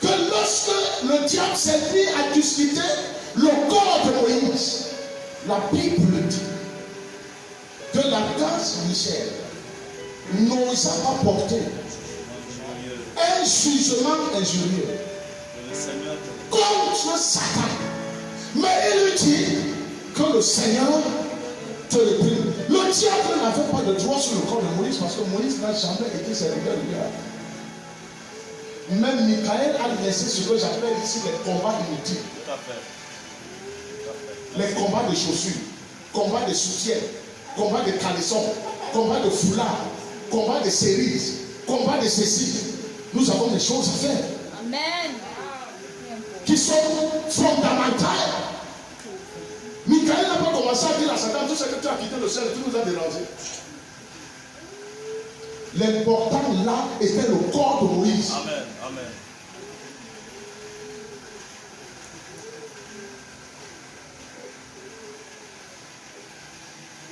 que lorsque le diable s'est mis à discuter le corps de Moïse, la Bible dit que l'archange Michel n'osa pas porter un jugement injurieux contre Satan. Mais il lui dit que le Seigneur te réprime. Le diable n'avait pas de droit sur le corps de Moïse parce que Moïse n'a jamais été serviteur de Dieu. Même Michael a laissé ce que j'appelle ici les combats inutiles. Les combats de chaussures, combats de soutiens, combats de caleçons, combats de foulards, combats de cerises, combats de ceci. Nous avons des choses à faire. Amen. Qui sont fondamentales. Michael n'a pas commencé à dire à Satan, tout ce que tu as quitté le ciel, tu nous as dérangé. L'important là était le corps de Moïse. Amen. Amen.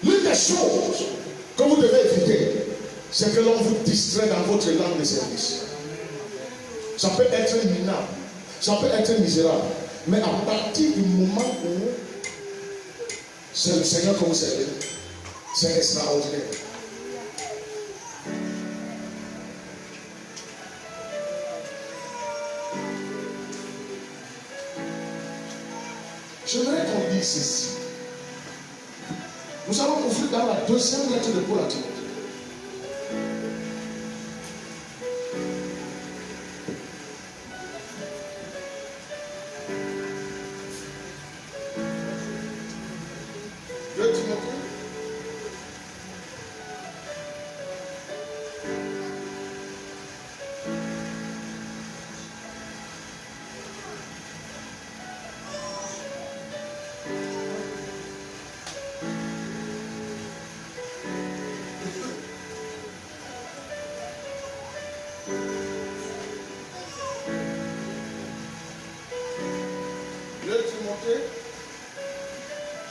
L'une des choses que vous devez éviter, c'est que l'on vous distrait dans votre langue de service. Ça peut être minable, ça peut être misérable, mais à partir du moment où c'est le Seigneur que vous servez, c'est extraordinaire. J'aimerais qu'on dise ceci. Nous allons ouvrir dans la deuxième lettre de Paul à Timothée.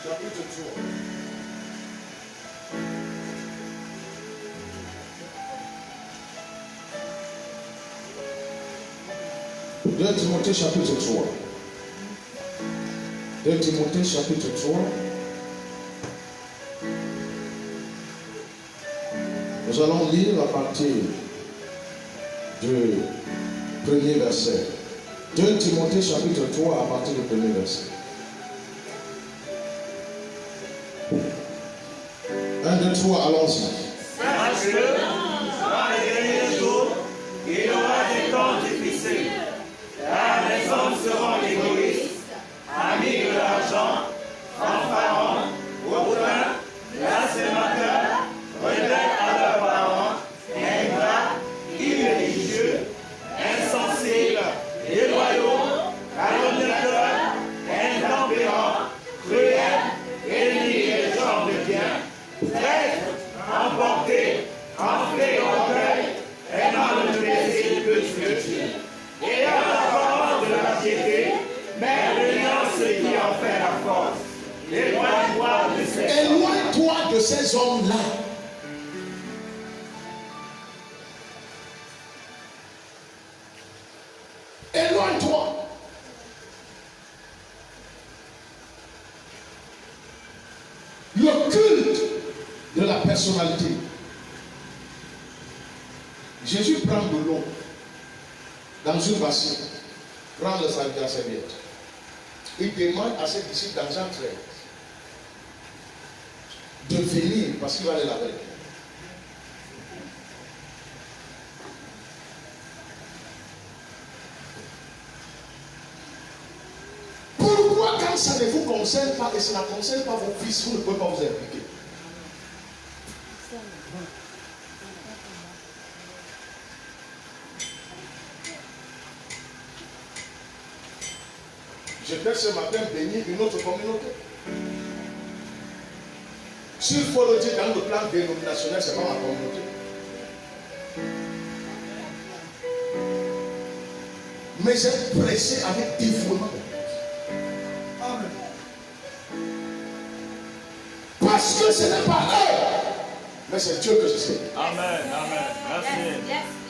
Chapitre 3. 2 Timothée chapitre 3. 2 Timothée chapitre 3. Nous allons lire à partir du premier verset. 2 Timothée chapitre 3 à partir du premier verset. 1, 2, 3, allons-y. Sache-le, dans les derniers jours, il y aura des temps difficiles, car les hommes seront égoïstes, amis de l'argent, fanfarons, hautains, blasphémateurs, rebelles à leurs parents, ingrats, irréligieux, insensibles, déloyaux, calomniateurs, intempérants, cruels, ennemis des gens de bien, traîtres, emportés, enflés Dieu. Et à l'apparence de la piété, mais l'union ce qui en fait la force. Éloigne-toi de ces hommes-là. Éloigne-toi. Le culte de la personnalité. Jésus prend de l'eau dans une bassine, prend le sac de la serviette. Il demande à ses disciples dans Jean 13 de venir parce qu'il va les laver. Pourquoi quand ça ne vous concerne pas et ça ne concerne pas vos fils, vous ne pouvez pas vous impliquer? Je peux ce matin bénir une autre communauté. S'il faut le dire dans le plan dénominationnel, ce n'est pas ma communauté. Mais j'ai pressé avec dévouement. Parce que ce n'est pas eux, mais c'est Dieu que je sais. Amen, amen. Merci.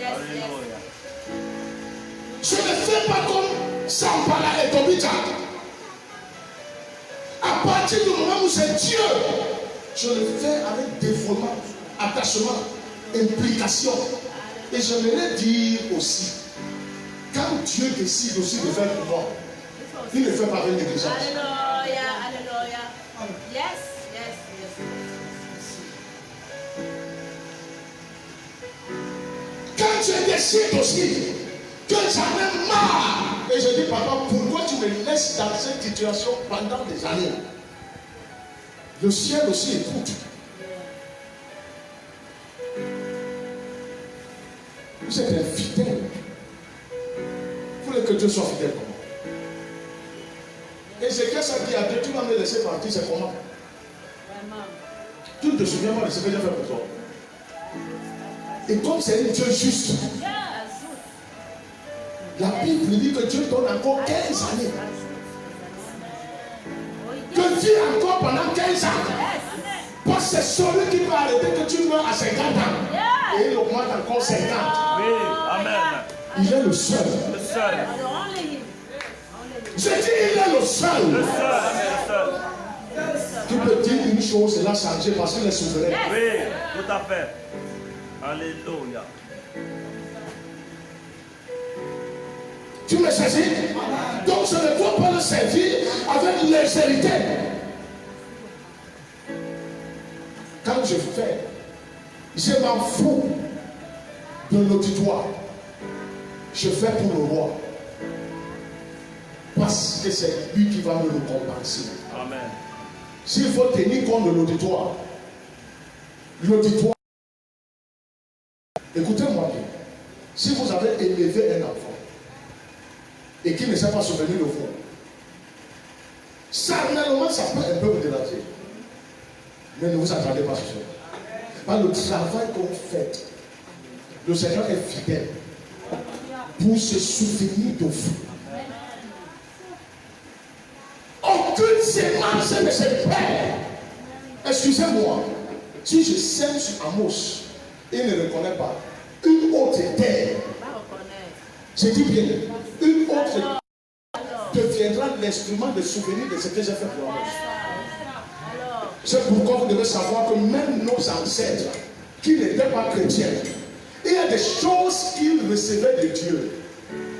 Alléluia. Je ne fais pas comme Sampala et Tobita. À partir du moment où c'est Dieu, je le fais avec dévouement, attachement, implication. Et j'aimerais dire aussi, quand Dieu décide aussi de faire pour moi, il ne fait pas avec négligence. Alléluia, alléluia. Yes. Quand Dieu décide aussi que j'en ai marre, et je dis, papa, pourquoi tu me laisses dans cette situation pendant des années? Le ciel aussi écoute. Vous êtes infidèle. Vous voulez que Dieu soit fidèle comment? Et c'est qu'est-ce qu'il a dit, tu vas me laisser partir, c'est comment? Tu ne te souviens pas de ce que j'ai fait pour toi. Et comme c'est un Dieu juste, la Bible dit que Dieu donne encore 15 années. Que Dieu encore pendant 15 ans. Parce que c'est celui qui peut arrêter que tu meurs à 50 ans. Et il augmente encore 50. Oui, amen. Il est le seul. Le seul. Je dis, il est le seul. Le seul. Tu peux dire une chose et la changer parce qu'il est souverain. Oui, tout à fait. Alléluia. Tu me saisis? Donc je ne dois pas le servir avec légèreté. Quand je fais, je m'en fous de l'auditoire. Je fais pour le roi. Parce que c'est lui qui va me le compenser. Amen. S'il faut tenir compte de l'auditoire, écoutez-moi bien. Si vous avez élevé un enfant et qui ne sait pas souvenir de vous, charnellement, ça peut un peu vous déranger. Mais ne vous attendez pas sur ça. Par le travail que vous faites, le Seigneur est fidèle pour se souvenir de vous. Aucune sémence ne se perd. Excusez-moi, si je sème sur Amos et ne reconnais pas une autre terre, je dis bien, une autre deviendra l'instrument de souvenir de ce que j'ai fait pour Amos. C'est pourquoi vous devez savoir que même nos ancêtres qui n'étaient pas chrétiens, il y a des choses qu'ils recevaient de Dieu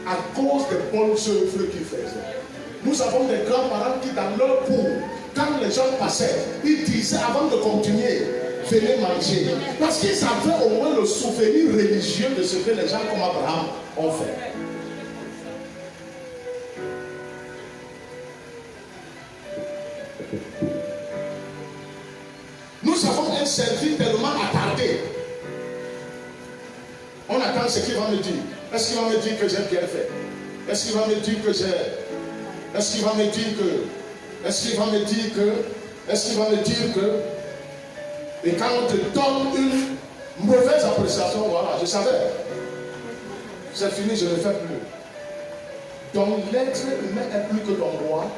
à cause des bonnes œuvres qu'ils faisaient. Nous avons des grands-parents qui, dans leur cour, quand les gens passaient, ils disaient avant de continuer, venez manger. Parce qu'ils avaient au moins le souvenir religieux de ce que les gens comme Abraham ont fait. Nous avons un service tellement attardé. On attend ce qu'il va me dire. Est-ce qu'il va me dire que j'ai bien fait? Est-ce qu'il va me dire que j'ai... Est-ce qu'il va me dire que... Est-ce qu'il va me dire que... Est-ce qu'il va me dire que... Et quand on te donne une mauvaise appréciation, voilà, je savais. C'est fini, je ne le fais plus. Donc l'être humain est plus que ton roi.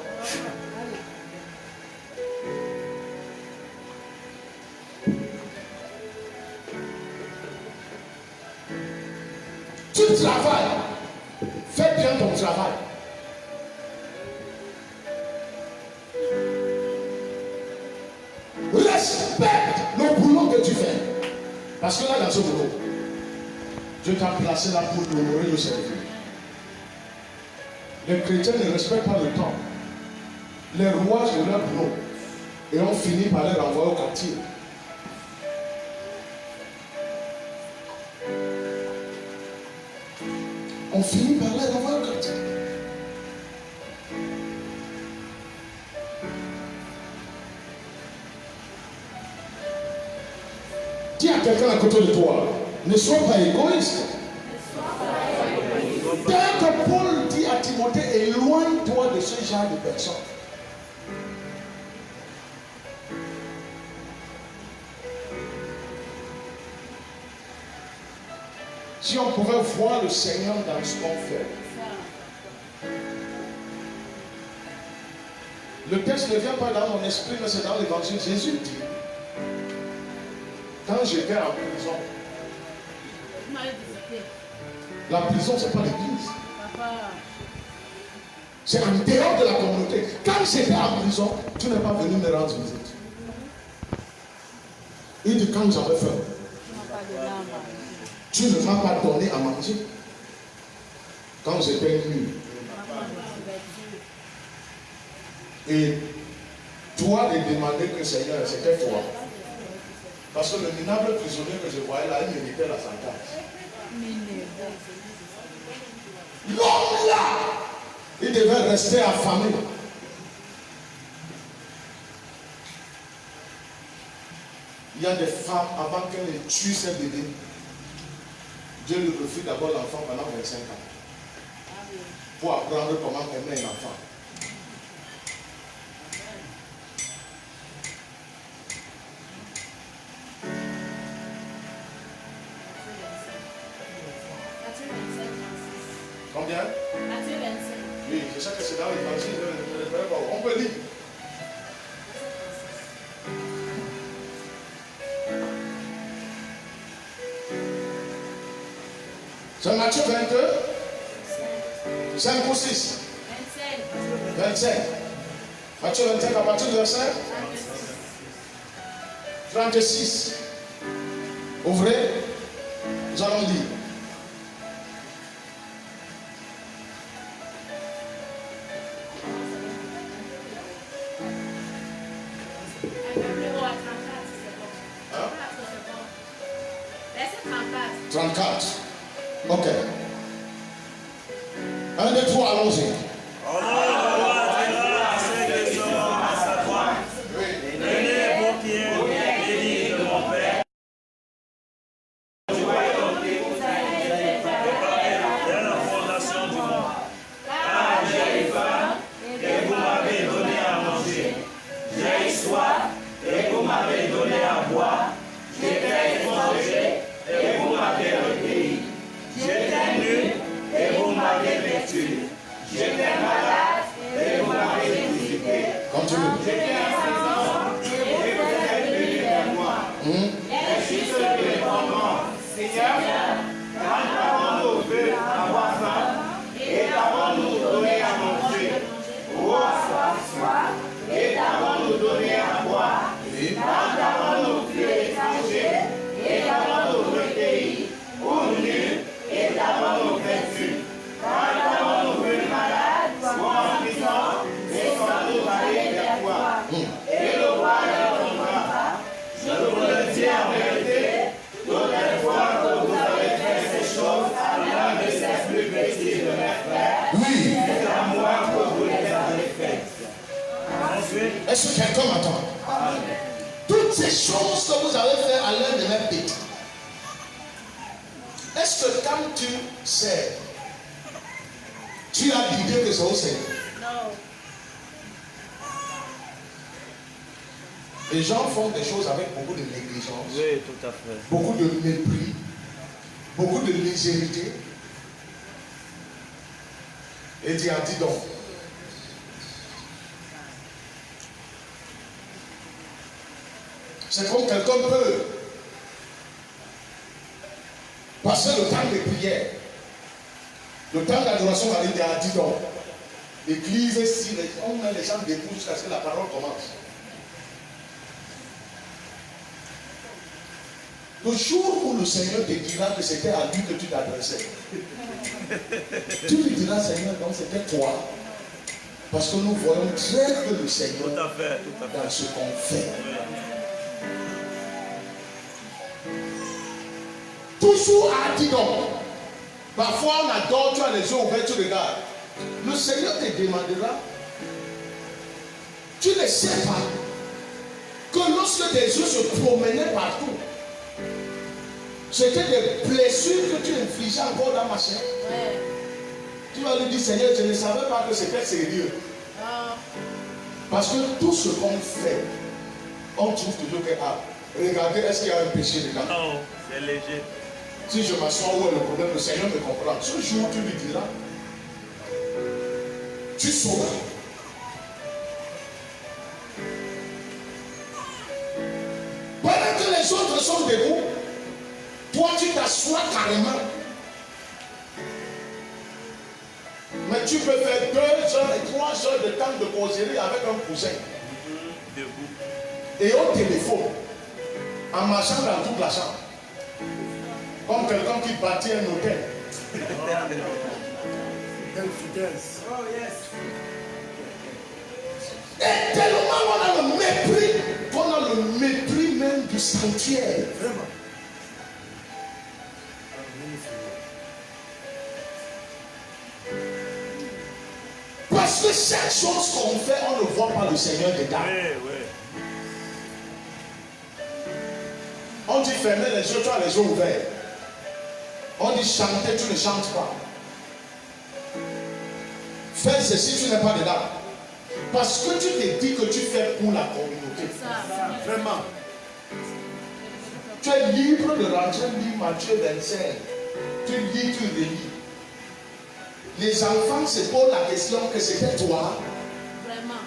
Tu travailles. Fais bien ton travail. Respecte le boulot que tu fais. Parce que là, dans ce boulot, Dieu t'a placé là pour honorer le servir. Les chrétiens ne respectent pas le temps. Les rois de leur boulot. Et on finit par les renvoyer au quartier. On finit par les renvoyer au quartier. Dis à quelqu'un à côté de toi, ne sois pas égoïste. Dès que Paul dit à Timothée, éloigne-toi de ce genre de personnes. Si on pouvait voir le Seigneur dans ce qu'on fait. Le texte ne vient pas dans mon esprit, mais c'est dans l'évangile. Jésus dit, quand j'étais en prison, la prison, ce n'est pas l'église. C'est en dehors de la communauté. Quand j'étais en prison, tu n'es pas venu me rendre visite. Il dit, quand j'avais faim, tu ne m'as pas donné à manger. Quand j'étais nu. Et toi de demander que Seigneur, c'était toi. Parce que le minable prisonnier que je voyais là, il méritait la sentence. L'homme là, il devait rester affamé. Il y a des femmes, avant qu'elles tuent ses bébés, Dieu lui refuse d'abord l'enfant pendant 25 ans. Pour apprendre comment aimer un enfant. Combien? Matthieu 25. Oui, je sais que c'est dans l'évangile, on peut lire. C'est Matthieu 22, 5 ou 6. 25. Matthieu 25 à partir du verset 36. Ouvrez, nous allons lire. Hein? 34. Ok. 1, 2, 3, allons-y. Est-ce que quelqu'un m'entend? Toutes ces choses que vous avez fait à l'un de mes pieds. Est-ce que quand tu sais, tu as l'idée que c'est au Seigneur? Non. Les gens font des choses avec beaucoup de négligence. Oui, tout à fait. Beaucoup de mépris. Beaucoup de légèreté. Et Dieu a dit donc. C'est comme quelqu'un peut passer le temps de prière, le temps d'adoration, on va dire à 10 donc. L'église, si on met les gens debout jusqu'à ce que la parole commence. Le jour où le Seigneur te dira que c'était à lui que tu t'adressais, tu lui diras, Seigneur, donc c'était toi. Parce que nous voyons très peu le Seigneur dans ce qu'on fait. Toujours à dire donc. Parfois on adore, tu as les yeux ouverts, tu regardes. Le Seigneur te demandera, tu ne sais pas que lorsque tes yeux se promenaient partout, c'était des blessures que tu infligeais encore dans ma chair. Ouais. Tu vas lui dire, Seigneur, je ne savais pas que c'était sérieux. Parce que tout ce qu'on fait, on trouve toujours que, regardez, est-ce qu'il y a un péché dedans? Non, c'est léger. Si je m'assois, où est le problème? Le Seigneur me comprend. Ce jour, tu lui diras, tu sauras. Pendant que les autres sont debout, toi tu t'assois carrément. Mais tu peux faire 2 heures et 3 heures de temps de causerie avec un cousin. Et au téléphone, en marchant dans toute la chambre. Comme quelqu'un qui bâtit un hôtel. Et tellement on a le mépris, qu'on a le mépris même du sanctuaire. Vraiment. Parce que chaque chose qu'on fait, on ne voit pas le Seigneur dedans. On dit fermer les yeux, tu as les yeux ouverts. On dit chanter, tu ne chantes pas. Faire ceci, tu n'es pas dedans. Parce que tu te dis que tu fais pour la communauté. Vraiment. Tu es libre de rentrer, lire Matthieu 25. Tu lis, tu relis. Les enfants se posent la question que c'était toi. Vraiment.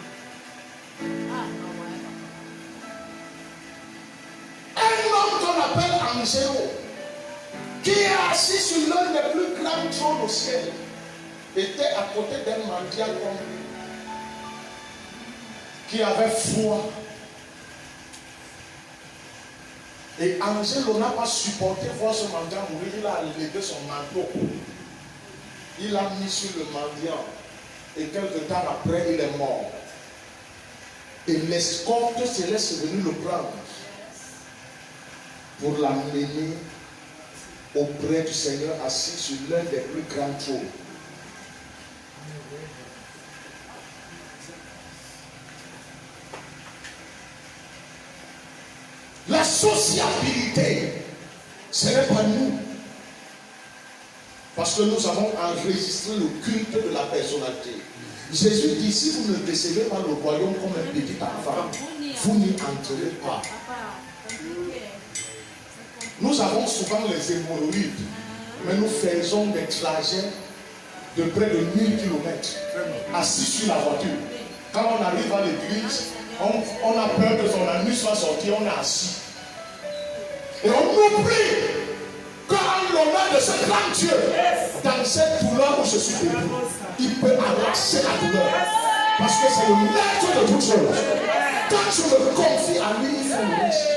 Un homme qu'on appelle Angelo, qui est assis sur l'un des plus grands trônes au ciel, était à côté d'un mendiant comme lui, qui avait foi. Et Angelo n'a pas supporté voir ce mendiant mourir. Il a levé son manteau. Il l'a mis sur le mendiant. Et quelque temps après, il est mort. Et l'escorte céleste est venue le prendre pour l'amener auprès du Seigneur assis sur l'un des plus grands trônes. La sociabilité, ce n'est pas nous. Parce que nous avons enregistré le culte de la personnalité. Jésus dit, si vous ne recevez pas le royaume comme un petit enfant, vous n'y entrerez pas. Nous avons souvent les hémorroïdes, mais nous faisons des trajets de près de 1000 km assis sur la voiture. Quand on arrive à l'église, on a peur que son anus soit sorti, on est assis. Et on oublie qu'en l'honneur de ce grand Dieu, dans cette douleur où je suis debout, il peut arracher la douleur. Parce que c'est le maître de toutes choses. Quand je me confie à lui, il fait le reste.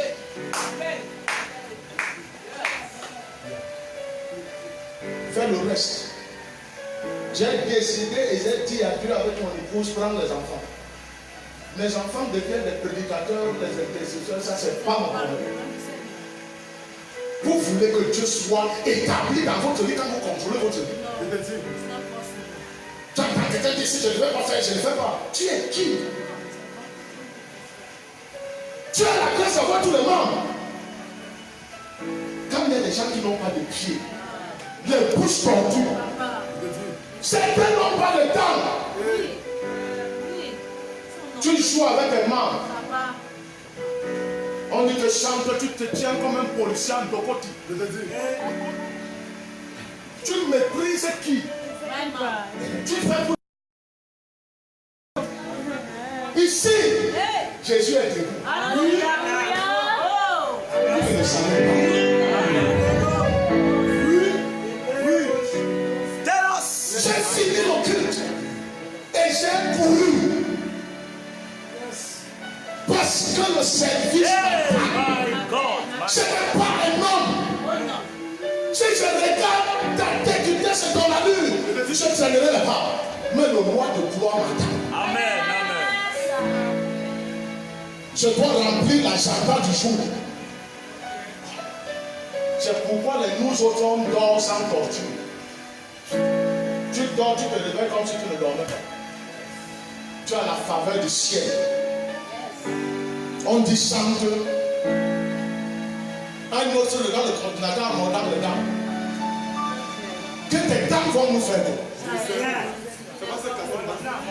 Fais le reste. J'ai décidé et j'ai dit à Dieu avec mon épouse, prendre les enfants. Les enfants deviennent des prédicateurs, des intercesseurs, ça c'est pas mon problème. Vous voulez que Dieu soit établi dans votre vie quand vous contrôlez votre vie. Tu as quelqu'un qui dit si je ne vais pas faire, je ne fais pas. Tu es qui? Tu as la grâce d'avoir tout le monde. Quand il y a des gens qui n'ont pas de pieds, les bouches tordues, certains n'ont pas de temps. Tu joues avec un membres. On dit que chante, tu te tiens comme un policier en Dokoti. Tu méprises qui? Tu fais pour... Ici, Jésus est debout. Alléluia. Il ne savait pas. J'ai fini le culte et j'ai couru parce que le service ce n'est pas un homme. Si je regarde ta tête, tu c'est dans la lune, je ne traînerai pas. Mais le roi de gloire m'attend. Amen. Je dois remplir l'agenda du jour. C'est pourquoi nous autres hommes dorment sans torture. Tu dors, tu te réveilles comme si tu ne dormais pas. Tu as la faveur du ciel. On dit chante. Un autre regarde le coordinateur, mon âme, les dames. Que tes dames vont nous faire.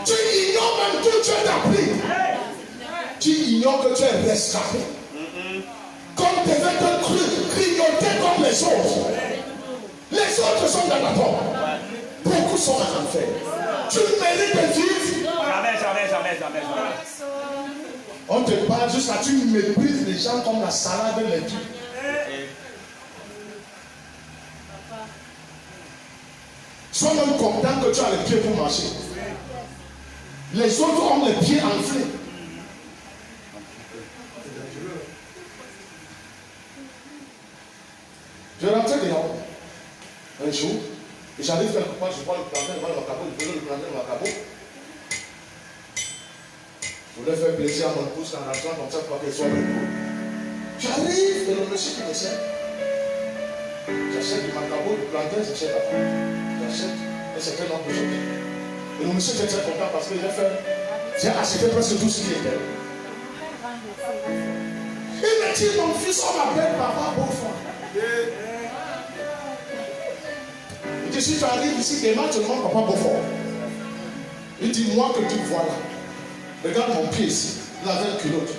Tu ignores même que tu es appris. Tu ignores que tu es rescapé. Comme tes vêtements grignotés comme les autres. Les autres sont dans la porte. Beaucoup sont en enfer. Tu mérites de vivre. Jamais. On te parle jusqu'à tu méprises les gens comme la salade de l'étude. Sois même content que tu as les pieds pour marcher. Les autres ont les pieds enflés. Je rentrais dehors un jour et j'arrive quelque part, je vois le plantain devant le cabot, je faisais le plantain dans le cabot. Je voulais faire plaisir à mon épouse en rentrant comme ça pour qu'elle soit bien cool. J'arrive et le monsieur qui me sert. J'achète du macabo, du plantain, j'achète la femme. J'achète un certain nombre de choses. Et le monsieur était très content parce que j'ai acheté presque tout ce qui était. Il me dit, mon fils, on m'appelle papa Beaufort. Il dit, si tu arrives ici demain, tu demandes papa Beaufort. Il dit, moi que tu vois là, regarde mon pied ici, il avait une culotte.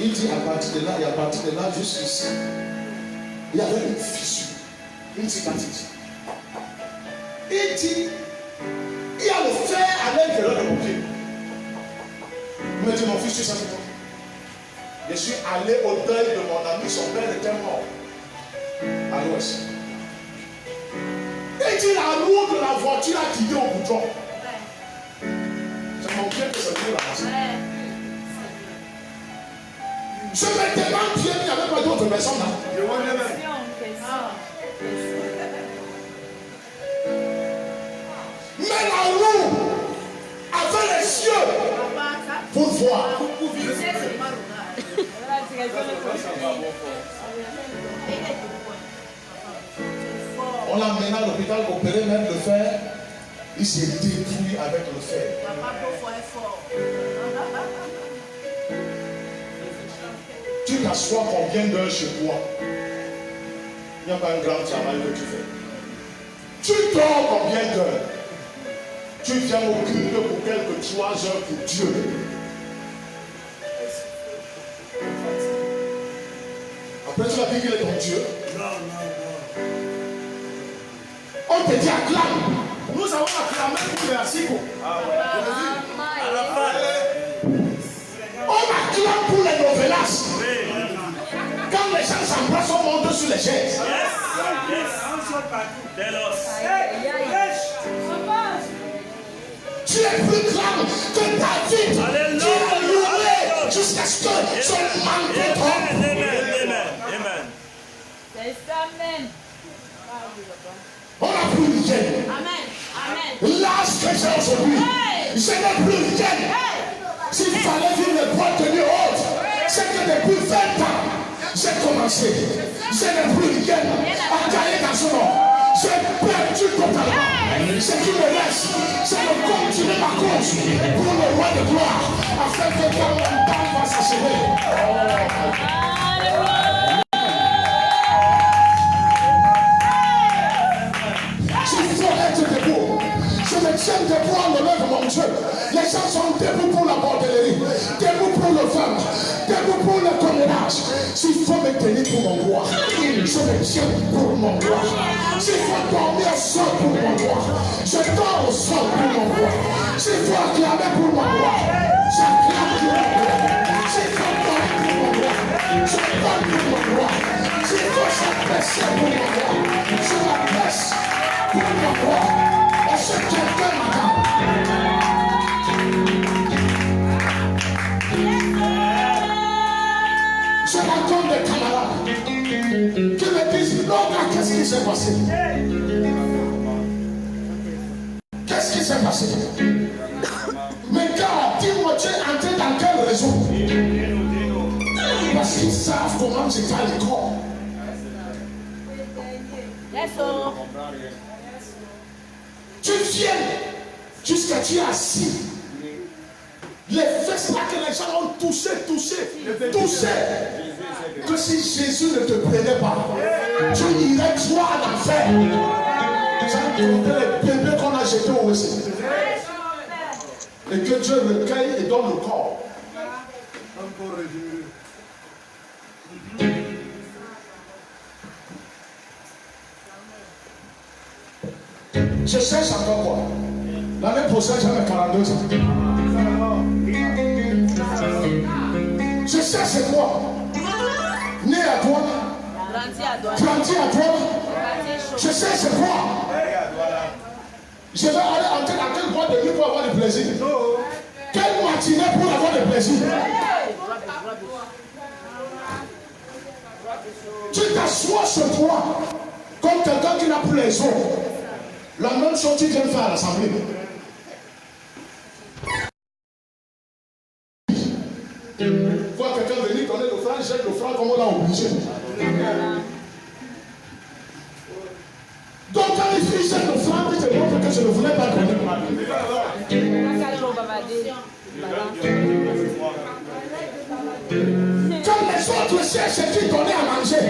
Il dit, à partir de là, et à partir de là, jusqu'ici, il y avait une fissure, une cicatrice. Il dit, il y a le fer à l'intérieur de mon pied. Il me dit, mon fils, tu sais quoi? Je suis allé au deuil de mon ami, son père était mort à l'ouest. Il dit, la roue de la voiture a quitté au bouton. C'est mon pied que c'est venu ramasser. Je me demande Pierre, il n'y avait pas d'autres personnes là. Mais la roue avait les yeux pour voir. On l'a mené à l'hôpital, opéré même le fer. Il s'est détruit avec le fer. Tu t'assois combien d'heures chez toi? Il n'y a pas un grand travail que tu fais. Tu dors combien d'heures? Tu viens au culte pour quelques 3 heures pour Dieu. Après tu vas dire qu'il est ton Dieu. On te dit acclame. Nous avons acclamé pour les Asico. On acclame pour les novelas. Quand les gens s'embrassent, on monte sur les chaises. Tu es plus grand que David. Tu as loué jusqu'à ce que son manteau tombe. Amen. On n'a plus rien. Amen. L'âge que j'ai aujourd'hui, je n'ai plus rien. S'il fallait vivre le poids tenu haute, c'est que depuis 20 ans, j'ai commencé. Je n'ai plus rien à gagner dans ce monde. J'ai perdu totalement. Ce qui me reste, c'est de continuer ma course pour le roi de gloire, afin que quand mon temps va s'achever. Je me tiens debout en l'honneur de mon Dieu. Les gens sont debout pour la bordellerie, debout pour le femme, debout pour le communal, marche. S'il faut me tenir pour mon roi, je me tiens pour mon roi. S'il faut dormir au sol pour mon roi, je dors au sol pour mon roi. S'il faut acclamer pour mon roi, j'acclame pour mon roi. S'il faut donner pour mon roi, je donne pour mon roi. S'il faut s'apprécier pour mon roi, je m'apprécie pour mon roi. Est-ce que quelqu'un m'entend? Je rencontre des camarades qui me disent, non, qu'est-ce qui s'est passé? Qu'est-ce qui s'est passé? Mais gars, dis-moi, tu es entré dans quel réseau? Parce qu'ils savent comment j'étais à l'école. Tu viens jusqu'à tu es assis. Les fesses là que les gens ont touché. Que si Jésus ne te prenait pas, tu irais toi à l'enfer. Ça les bébés qu'on a jetés au WC. Et que Dieu recueille et donne le corps. Je cherche encore quoi? L'année prochaine, j'avais 42 ans. Je cherche c'est quoi? Né à toi. Grandi à toi. Je sais c'est quoi? Je vais aller entrer dans quelle boîte de nuit pour avoir du plaisir? Quelle matinée pour avoir du plaisir? Tu t'assois sur toi comme quelqu'un qui n'a plus les os. La même chose que tu viens de faire à l'assemblée. Voir quelqu'un venir donner l'offrande, jette l'offrande comme on l'a obligé. Donc quand il fait cette offrande, il te montre que je ne voulais pas donner. Comme les autres cherchent ce qu'ils donnaient à manger.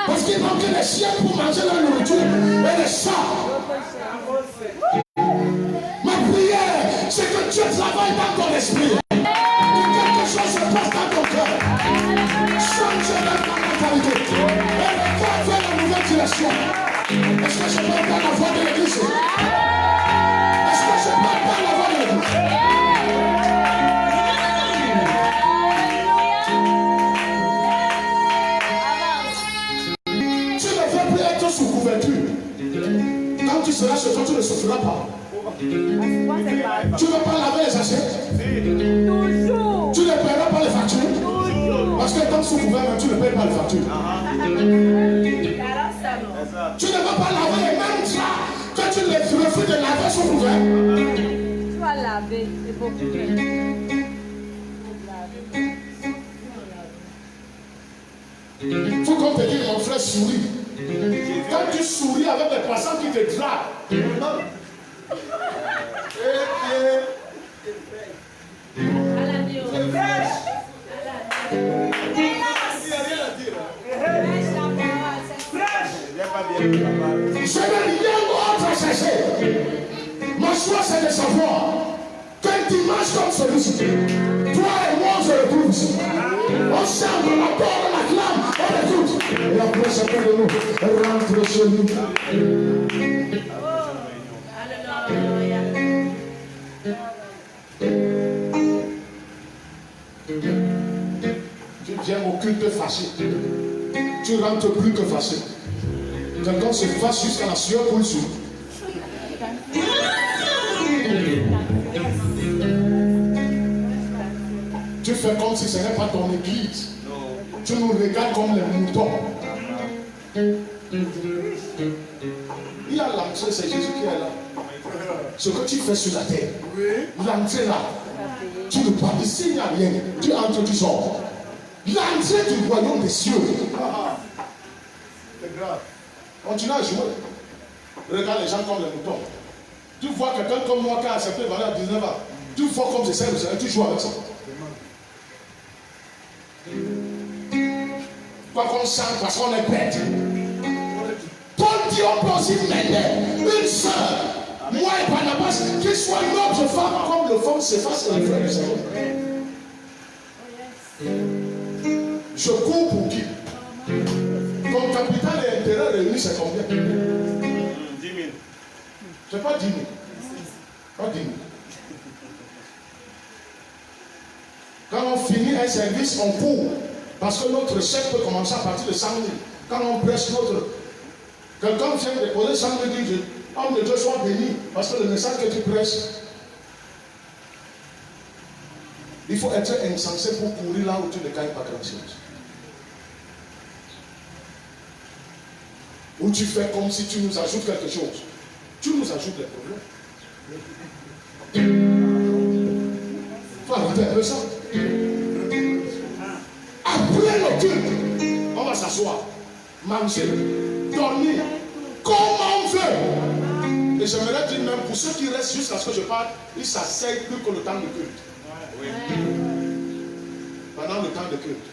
Parce qu'il manquait les chiens pour manger leur nourriture et les chats. Ma prière, c'est que Dieu travaille dans ton esprit. Quelque chose se passe dans ton cœur. Change ta mentalité. Et va vers la nouvelle direction. Est-ce que je peux pas la voix de l'église? Est-ce que je peux pas la voix de l'église? Tu ne veux plus être sous couverture. Quand tu seras chez toi, tu ne souffriras pas. Tu ne veux pas laver les assiettes? Toujours. Tu ne paieras pas les factures? Parce que quand sous couvert, tu ne payes pas les factures. Tu ne veux pas laver les mêmes draps que tu refuses de laver sous couvert. Tu vas laver, c'est beaucoup mieux. Il faut qu'on te dise, mon frère, souris. Quand tu souris avec les passants qui te draguent, je n'ai rien d'autre à chercher. Ma choix, c'est de savoir qu'un dimanche comme celui-ci, toi et moi, on se retrouve ici. On chante, on adore, on acclame, on écoute. Et après, chacun de nous rentre chez nous. Tu viens au culte fâché. Tu rentres plus que fâché. Quelqu'un se fâche jusqu'à la sueur pour le sou. Tu fais comme si ce n'est pas ton église. Tu nous regardes comme les moutons. Il y a l'entrée, c'est Jésus qui est là. Ce que tu fais sur la terre, l'entrée là, tu ne parles ici, il n'y a rien. Tu entres, tu sors. L'entrée du royaume des cieux. C'est grave. Continue à jouer. Regarde les gens comme les moutons. Tu vois quelqu'un comme moi qui a accepté de à 19 ans. Tu vois comme je sais, tu joues avec ça. Pas qu'on chante parce qu'on est bête. Ton Dieu peut aussi mener une soeur, moi et Barnabas, qui soit notre femme comme le femme s'efface et le frère du Seigneur. Je cours pour qui? Comme capital et intérêt réunis, c'est combien? 10 000. C'est pas 10 000. Pas 10 000. Quand on finit un service, on court. Parce que notre chèque peut commencer à partir de 100 000. Quand on prêche notre... Quelqu'un vient déposer 100 000 et dit, homme de Dieu, sois béni. Parce que le message que tu prêches, il faut être insensé pour courir là où tu ne gagnes pas grand-chose. Où tu fais comme si tu nous ajoutes quelque chose. Tu nous ajoutes des problèmes. Il faut arrêter un peu ça. Après le culte, on va s'asseoir, manger, dormir, comme on veut. Et j'aimerais dire même pour ceux qui restent jusqu'à ce que je parle, ils s'asseyent plus que le temps de culte. Oui. Pendant le temps de culte,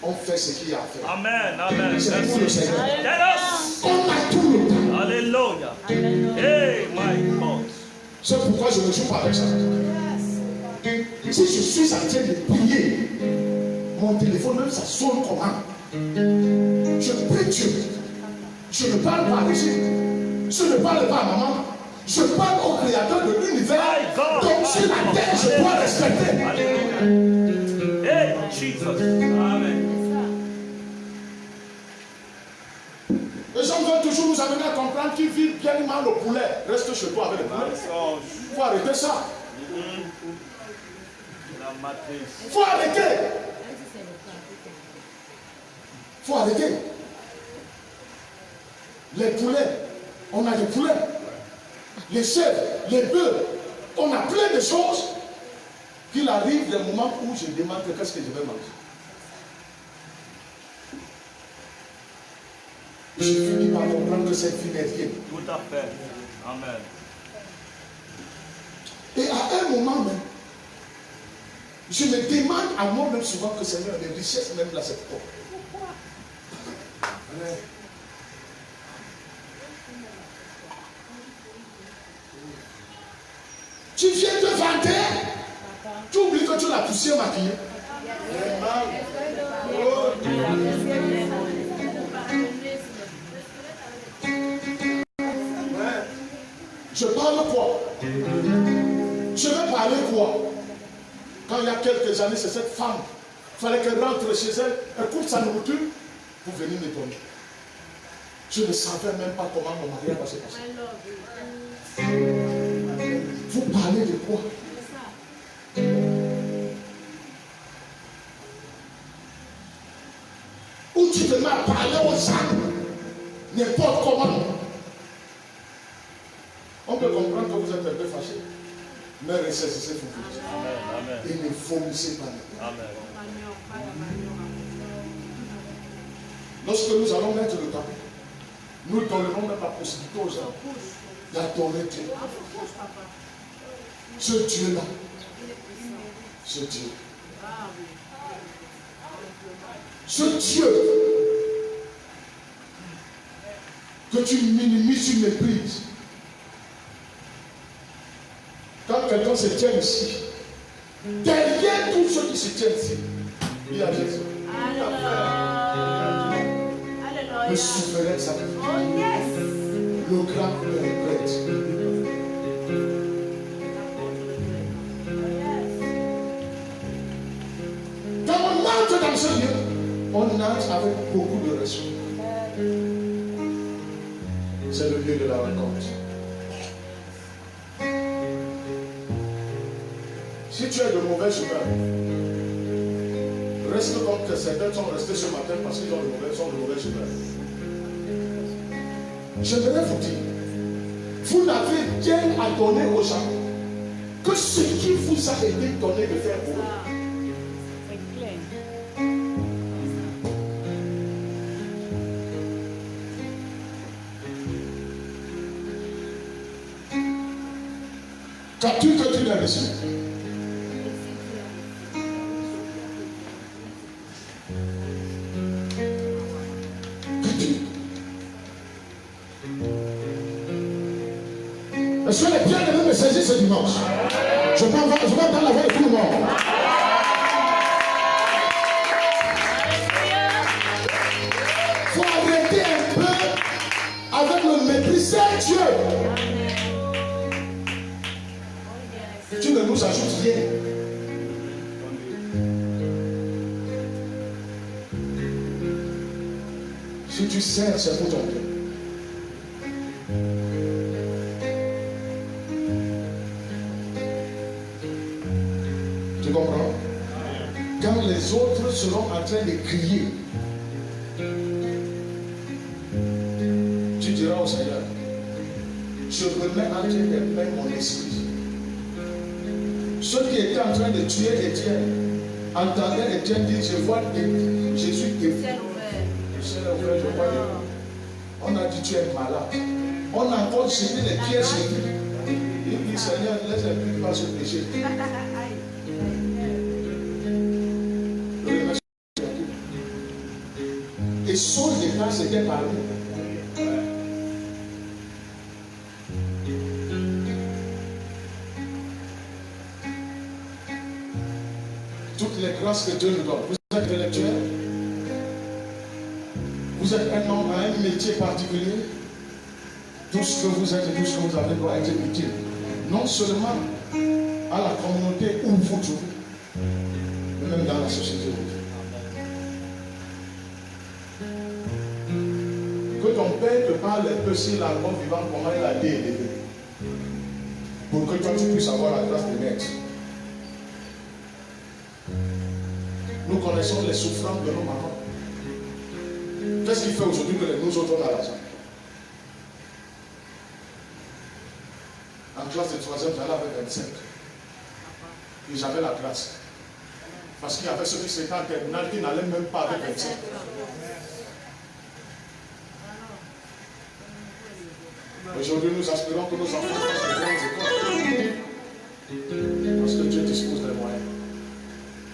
on fait ce qu'il y a à faire. Amen, amen. C'est pour le Seigneur. Yes. On a tout le temps. Alléluia. Hey, my God. C'est pourquoi je ne joue pas avec ça. Si je suis en train de prier, mon téléphone même ça sonne comment? Je prie Dieu. Je ne parle pas à Jésus. Je ne parle pas à maman. Je parle au créateur de l'univers. Donc sur la terre, je dois respecter. Alléluia. Hey, Jesus. Amen. Les gens veulent toujours nous amener à comprendre qu'ils vivent bien mal le poulet. Reste chez toi avec le poulet. Il faut arrêter ça. Il faut arrêter. Il faut arrêter. Les poulets, on a des poulets. Les chèvres, les bœufs, on a plein de choses. Qu'il arrive des moments où je demande qu'est-ce que je vais manger. Je finis par comprendre que cette vie n'est rien. Tout à fait. Amen. Et à un moment même, je me demande à moi-même souvent que Seigneur, les richesses même là, c'est quoi? Tu viens te vanter, tu oublies que tu l'as poussé maquillé. Je parle quoi? Je vais parler quoi? Quand il y a quelques années, c'est cette femme. Il fallait qu'elle rentre chez elle, elle coupe sa nourriture pour venir m'étonner. Je ne savais même pas comment mon mariage va se passer. Vous parlez de quoi? Où tu te mets à parler aux gens, n'importe comment. On peut comprendre que vous êtes un peu fâché, mais ressaisissez vos vies. Et ne vomissez pas. Amen. Lorsque nous allons mettre le temps, nous donnerons même la possibilité aux gens d'adorer Dieu. Ce Dieu-là, ce Dieu. Ce Dieu que tu minimises, tu méprises. Quand quelqu'un se tient ici, derrière tous ceux qui se tiennent ici, il y a Jésus. Le souverain sacrifice. Le grand prêtre. Quand on entre dans ce lieu, on entre avec beaucoup de respect. C'est le lieu de la rencontre. Si tu es de mauvaise humeur, reste comme que certains sont restés ce matin parce qu'ils sont de mauvaise humeur. J'aimerais vous dire, vous n'avez rien à donner aux gens que ce qui vous a été donné de faire pour eux. Qu'as-tu que tu n'as reçu? Est-ce que les bien-aimés me saisissent ce dimanche? Je vais entendre la voix de tout le monde. C'est Dieu. Tu ne nous ajoutes rien. Si tu sers, c'est pour ton bien. Tu comprends? Quand les autres seront en train de crier, tu diras au Seigneur, je remets entre tes mains mon esprit. Ceux qui étaient en train de tuer Étienne entendaient Étienne dire, je vois Jésus qui est le ciel est ouvert, je vois Dieu. On a dit, tu es malade. On a encore jeté les pierres sur lui. Il dit, Seigneur, laisse un peu pas se pécher. Et son départ, c'était par nous. Toutes les grâces que Dieu nous donne. Vous êtes intellectuel. Vous êtes un homme à un métier particulier. Tout ce que vous êtes et tout ce que vous avez doit être utile. Non seulement à la communauté où vous trouvez, mais même dans la société. Que ton père te parle un peu sur la mort vivante, comment il a été élevé. Pour que toi tu puisses avoir la grâce de naître. Nous connaissons les souffrances de nos mamans. Qu'est-ce qui fait aujourd'hui que nous autres on a l'argent? En classe de 3e, j'allais avec 25. Et j'avais la grâce. Parce qu'il y avait ceux qui s'étaient en terminale qui n'allaient même pas avec 25. Aujourd'hui, nous aspirons que nos enfants fassent de grandes écoles. Parce que Dieu dispose des moyens.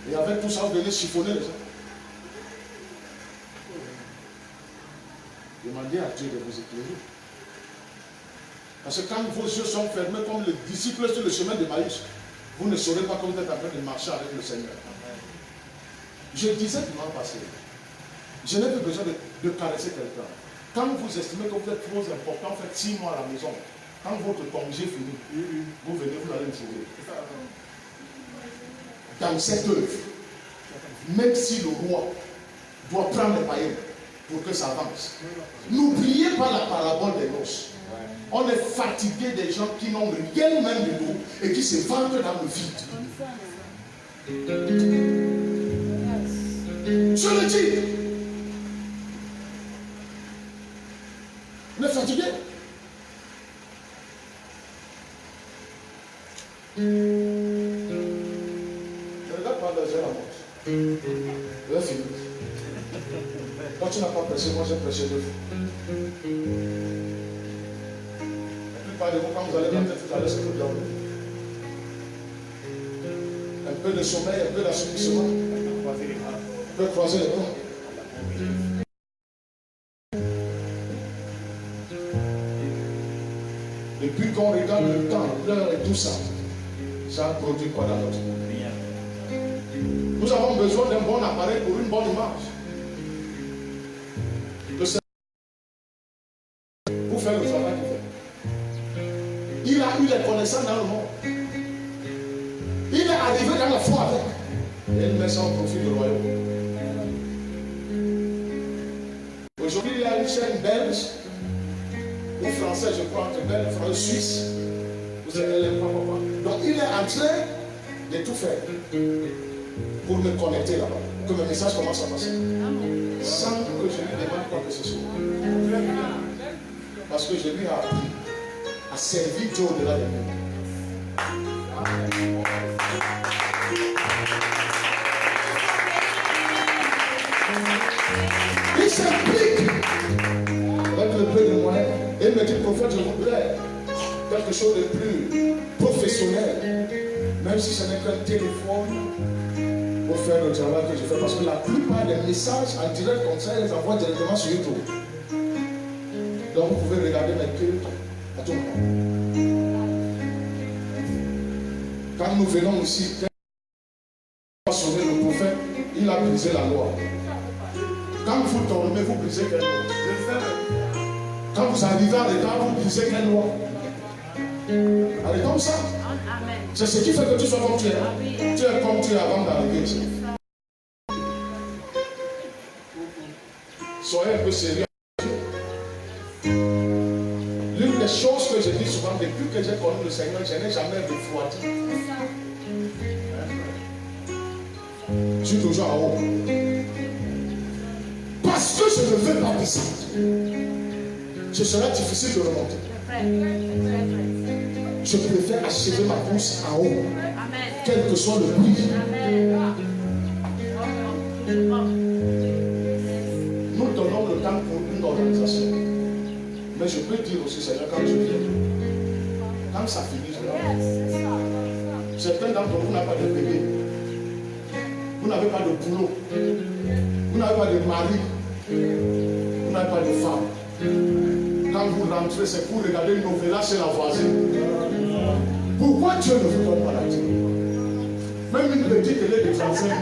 Et avec tout ça, vous venez chiffonner les gens. Demandez à Dieu de vous éclairer. Parce que quand vos yeux sont fermés comme les disciples sur le chemin de Maïs, vous ne saurez pas que vous êtes en train de marcher avec le Seigneur. Je disais dimanche passé, je n'ai plus besoin de caresser quelqu'un. Quand vous estimez que vous êtes trop important, faites 6 mois à la maison. Quand votre congé finit, vous venez, vous allez me trouver. Dans cette œuvre, même si le roi doit prendre les païens pour que ça avance, n'oubliez pas la parabole des noces. On est fatigué des gens qui n'ont rien même de nous et qui se vantent dans le vide. Je le dis. On est fatigué. Ne regarde pas les gens à mort. Je vais finir. Quand tu n'as pas prêché, moi j'ai prêché 2 fois. La plupart de vous, quand vous allez dans la tête, vous allez se faire dormir. Un peu de sommeil, un peu d'assouplissement. Un peu croiser les bras. Depuis qu'on regarde le temps, l'heure et tout ça, ça produit quoi dans notre vie? Nous avons besoin d'un bon appareil pour une bonne image. Le Seigneur, pour faire le travail qu'il fait. Il a eu les connaissances dans le monde. Il est arrivé dans la foi avec. Et il met ça au profit du royaume. Aujourd'hui, il y a une chaîne belge, ou français, je crois, entre belge, français, suisse. Vous avez les pas. Donc, il est en train de tout faire pour me connecter là-bas. Que le message commence à passer. Sans que je lui demande quoi que ce soit. Parce que je lui ai appris à servir Dieu au-delà de moi. Il s'implique avec le peu de moyens. Et il me dit, prophète, je voudrais quelque chose de plus professionnel, même si ce n'est qu'un téléphone, pour faire le travail que je fais. Parce que la plupart des messages en direct comme ça, ils les envoient directement sur YouTube. Donc vous pouvez regarder mes cultes à tout moment. Quand nous venons ici, pour sauver le prophète, il a brisé la loi. Quand vous dormez, vous brisez quelque chose. Quand vous arrivez en retard, vous brisez quelle loi? Elle est comme ça. C'est ce qui fait que tu sois comme tu es. Tu es comme tu es avant d'arriver ici. Soyez un peu sérieux. L'une des choses que je dis souvent, depuis que j'ai connu le Seigneur, je n'ai jamais refroidi. Je suis toujours en haut. Parce que je ne veux pas descendre. Ce sera difficile de remonter. Je préfère achever ma course en haut, quel que soit le prix. Nous donnons le temps pour une organisation. Mais je peux dire aussi, Seigneur, quand je viens, quand ça finit, je vais. Certains d'entre vous n'avez pas de bébé. Vous n'avez pas de boulot. Vous n'avez pas de mari. Vous n'avez pas de femme. Quand vous rentrez, c'est pour regarder une novella chez la voisine. Pourquoi Dieu ne vous donne pas la Dieu? Même une petite télé de 35 000.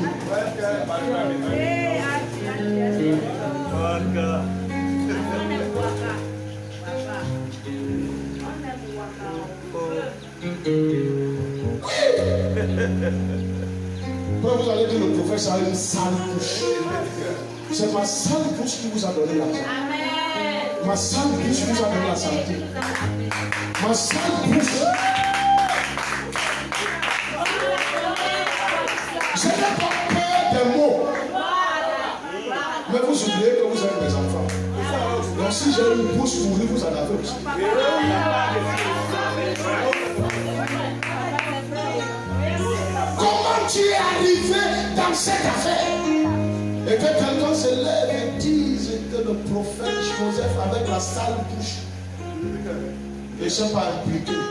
Quand vous allez dire le prophète a une sale bouche, c'est ma sale bouche qui vous a donné l'argent. Ma sale bouche vous a donné la santé. Ma sale bouche. Je n'ai pas peur des mots. Mais vous oubliez que vous avez des enfants. Donc si j'ai une bouche pourrie, vous en avez aussi. Comment tu es arrivé dans cette affaire? Et que quelqu'un se lève et dise que le prophète Joseph avec la sale bouche ne sont pas impliqués.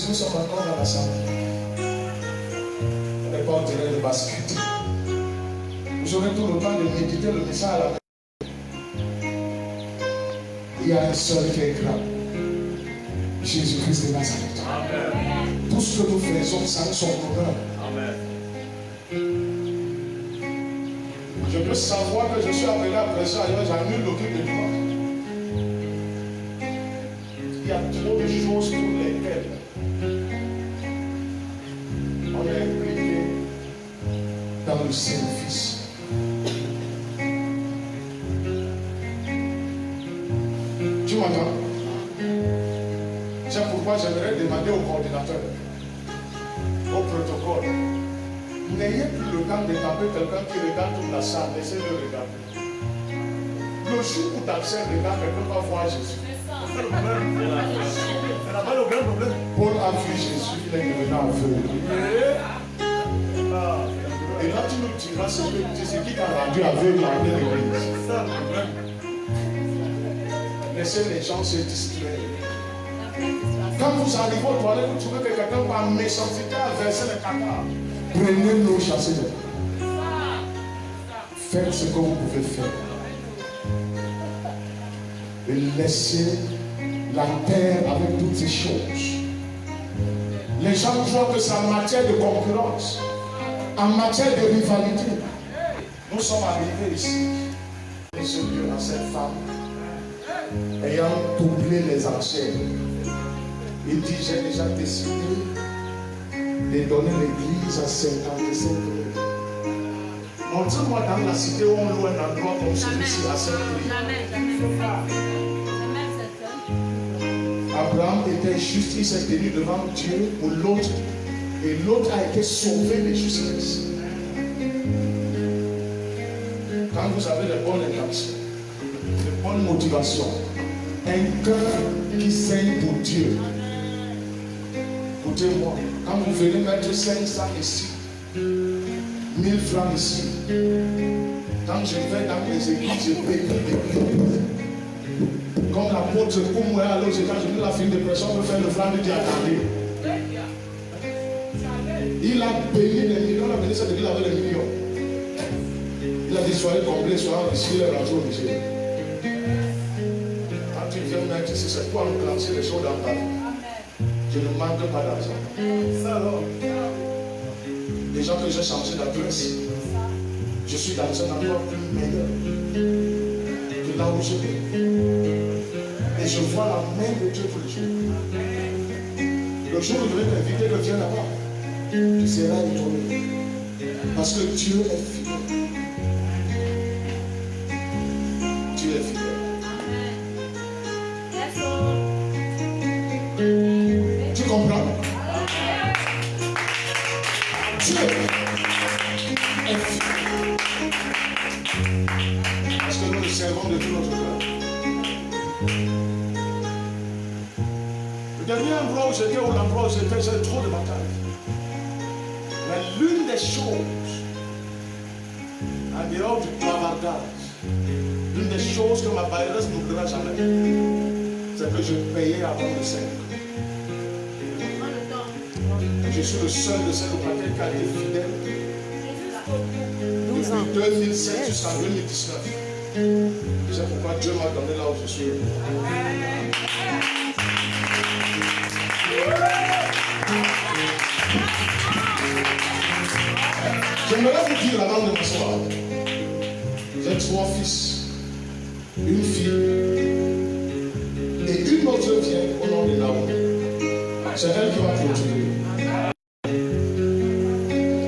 Nous sommes encore dans la salle. On n'est pas en direct de basket. Vous aurez tout le temps de méditer le message à la main. Il y a un seul qui est grand. Jésus-Christ de Nazareth. Tout ce que nous faisons, ça nous son bonheur. Je peux savoir que je suis appelé à prêcher ailleurs, j'annule l'occupe de moi. Il y a trop de choses pour lesquelles on est impliqué dans le service. Tu m'entends? C'est pourquoi j'aimerais demander au coordinateur, au protocole, n'ayez plus le temps de taper quelqu'un qui regarde toute la salle, laissez-le regarder. Le jour où Daxel regarde, quelqu'un va voir Jésus. Paul a vu Jésus, il est devenu aveugle. Et là, tu nous diras ce qui t'a rendu aveugle en l'église. Laissez les gens se distraire. Quand vous arrivez aux toilettes, vous trouvez que quelqu'un par méchanceté a versé le caca. Prenez l'eau, chassez-le. Faites ce que vous pouvez faire. Et laissez la terre avec toutes ces choses. Les gens croient que c'est en matière de concurrence, en matière de rivalité. Nous sommes arrivés ici, et ce lieu à cette femme, ayant doublé les enchères. Il dit, j'ai déjà décidé de donner l'église à 55 000. Montre-moi dans la cité où on loue un endroit comme celui-ci à 5 000. Abraham était juste, il s'est tenu devant Dieu pour l'autre, et l'autre a été sauvé de justesse. Quand vous avez les bonnes intentions, les bonnes motivations, un cœur qui saigne pour Dieu. Écoutez-moi, quand vous venez mettre 500 ici, 1000 francs ici, quand je vais dans les églises, je paye l'église. Comme l'apôtre Koumoué à l'autre, quand je dis la fille de personne veut faire le flanc, il dit attendez. Il a béni les millions, il a béni cette église avec les millions. Il a dit soyez complets, soyez enrichis, il est rentré au Niger. Quand tu viens si c'est pour enclencher les choses dans ta vie. Je ne manque pas d'argent. Les gens que j'ai changé d'adresse, je suis dans un endroit plus meilleur que là où je vais. Et je vois la main de Dieu tous les jours. Le jour où je vais t'inviter, que viens là-bas, tu seras étonné. Parce que Dieu est fidèle. Dieu est fidèle. Tu comprends? Dieu est fidèle. Parce que nous le servons de tout notre cœur. Le dernier endroit où j'étais, ou l'endroit où j'étais, j'ai trop de batailles. Mais l'une des choses, en dehors du bavardage, l'une des choses que ma bailleuse n'oubliera jamais, c'est que je payais avant le 5. Je suis le seul de cette localité qui a été fidèle depuis 2007 jusqu'en 2019. C'est pourquoi Dieu m'a donné là où je suis. J'aimerais vous dire avant de m'asseoir. J'ai 3 fils, une fille et une autre vient au nom de Naomi. C'est elle qui va clôturer.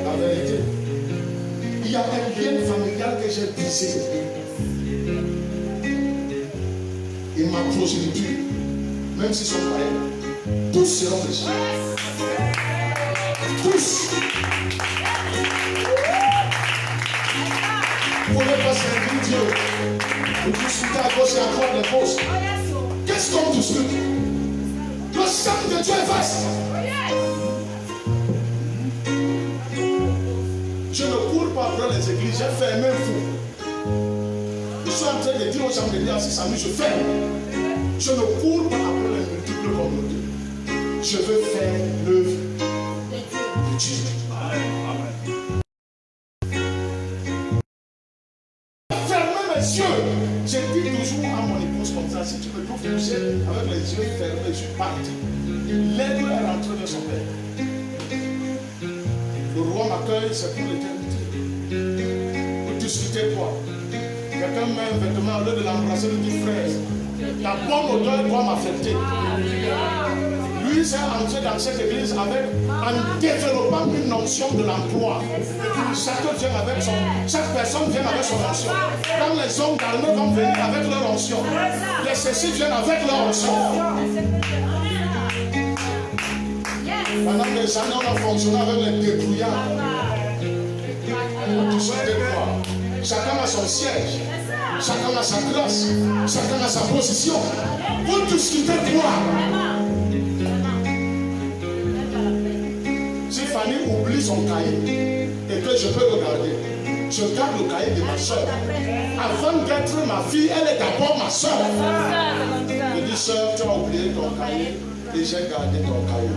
La vérité, il y a un bien familial que j'ai brisé. Et ma progéniture, même s'ils sont païens, tous seront riches. Tous. Vous ne pouvez pas servir Dieu. Vous discutez à gauche et à droite des postes. Qu'est-ce qu'on discute? Le sang de Dieu est vaste. Je ne cours pas après les églises, j'ai fait même fou. Je suis en train de dire aux gens de dire si ça me je fais. Je ne cours pas après les multiples communautés. Je veux faire l'œuvre de Dieu. Fermez mes yeux. Je dis toujours à mon épouse comme ça, si tu me trouves couché avec les yeux fermés, je suis parti. L'aide est rentrée de son père. Le roi m'accueille, c'est pour l'éternité. Vous discutez quoi? Quelqu'un met un vêtement, au lieu de l'embrasser, il dit frère, ta bonne odeur doit m'affecter. Lui s'est entré dans cette église en développant une notion de l'emploi. Chaque personne vient avec son onction. Quand les hommes d'armée vont venir avec leur onction, les ceci viennent avec leur onction. Pendant des années, on a fonctionné avec les débrouillards. Tout ça de quoi? Chacun a son siège, chacun a sa grâce, chacun a sa position. Vous discutez quoi? Si Fanny oublie son cahier et que je peux regarder, je garde le cahier de ma soeur. Avant d'être ma fille, elle est d'abord ma soeur. Je dis, soeur, tu as oublié ton cahier et j'ai gardé ton cahier.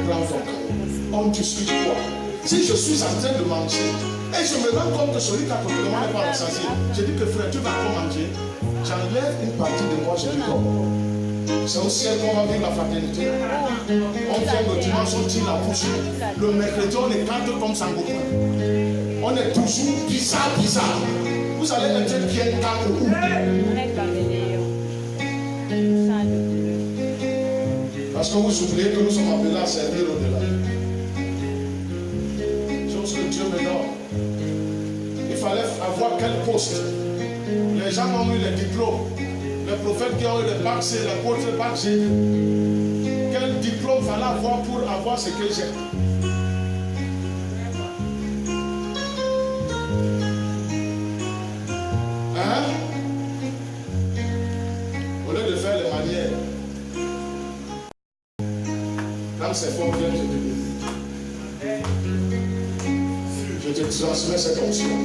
Prends ton cahier. On discute quoi? Si je suis en train de manger et je me rends compte que celui qui a complètement n'est pas rassasié, je dis que frère, tu vas pas manger. J'enlève une partie de moi, je dis non. C'est au ciel qu'on va vivre la fraternité. On vient le dimanche, on tire la bouche. Le mercredi, on est cadre comme Sangoku. On est toujours bizarre. Vous allez être bien calme. Parce que vous oubliez que nous sommes appelés à servir au-delà. Chose que Dieu me donne. Il fallait avoir quel poste. Les gens ont eu les diplômes. Les prophètes qui ont eu le bac C, les apôtres bac G. Quel diplôme fallait avoir pour avoir ce que j'ai? Hein? Au lieu de faire les manières, quand c'est fort, viens, je te transmets cette onction.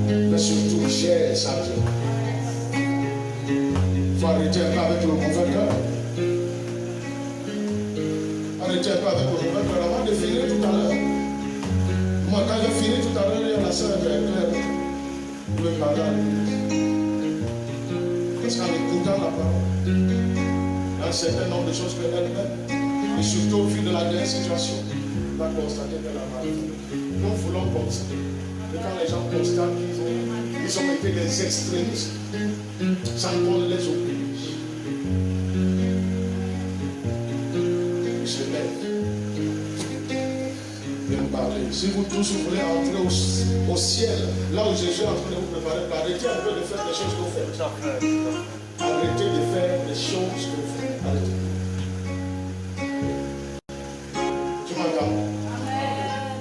Mais surtout, cher ça Dieu. Il faut arrêter un peu avec le mauvais cœur. Arrêtez un peu avec le mauvais cœur. Avant de finir tout à l'heure. Moi, quand j'ai fini tout à l'heure, il y a la sœur qui est claire. Vous pouvez parler à l'église. Parce qu'en écoutant la parole, un certain nombre de choses qu'elle-même. Et surtout au fil de la dernière situation, on va constater qu'elle a mal. Nous voulons constater que quand les gens constatent qu'ils ont été des extrémistes, ça ne les oblige. Je lève de nous parler. Si vous tous vous voulez entrer au ciel, là où Jésus est en train de vous préparer, arrêtez un peu de faire les choses que vous faites. Arrêtez de faire les choses que vous faites. Arrêtez. Tu m'entends?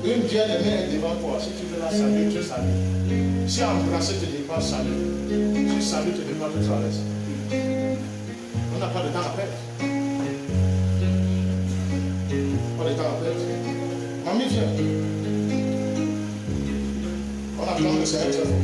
Une bien-aimée est devant toi. Si tu veux la saluer, tu salues. Si embrasser te dit pas salut, si salut te dit pas, tu traverses. On n'a pas de temps à perdre. Pas de temps à perdre. Mamie, viens. On acclame le Seigneur très fort.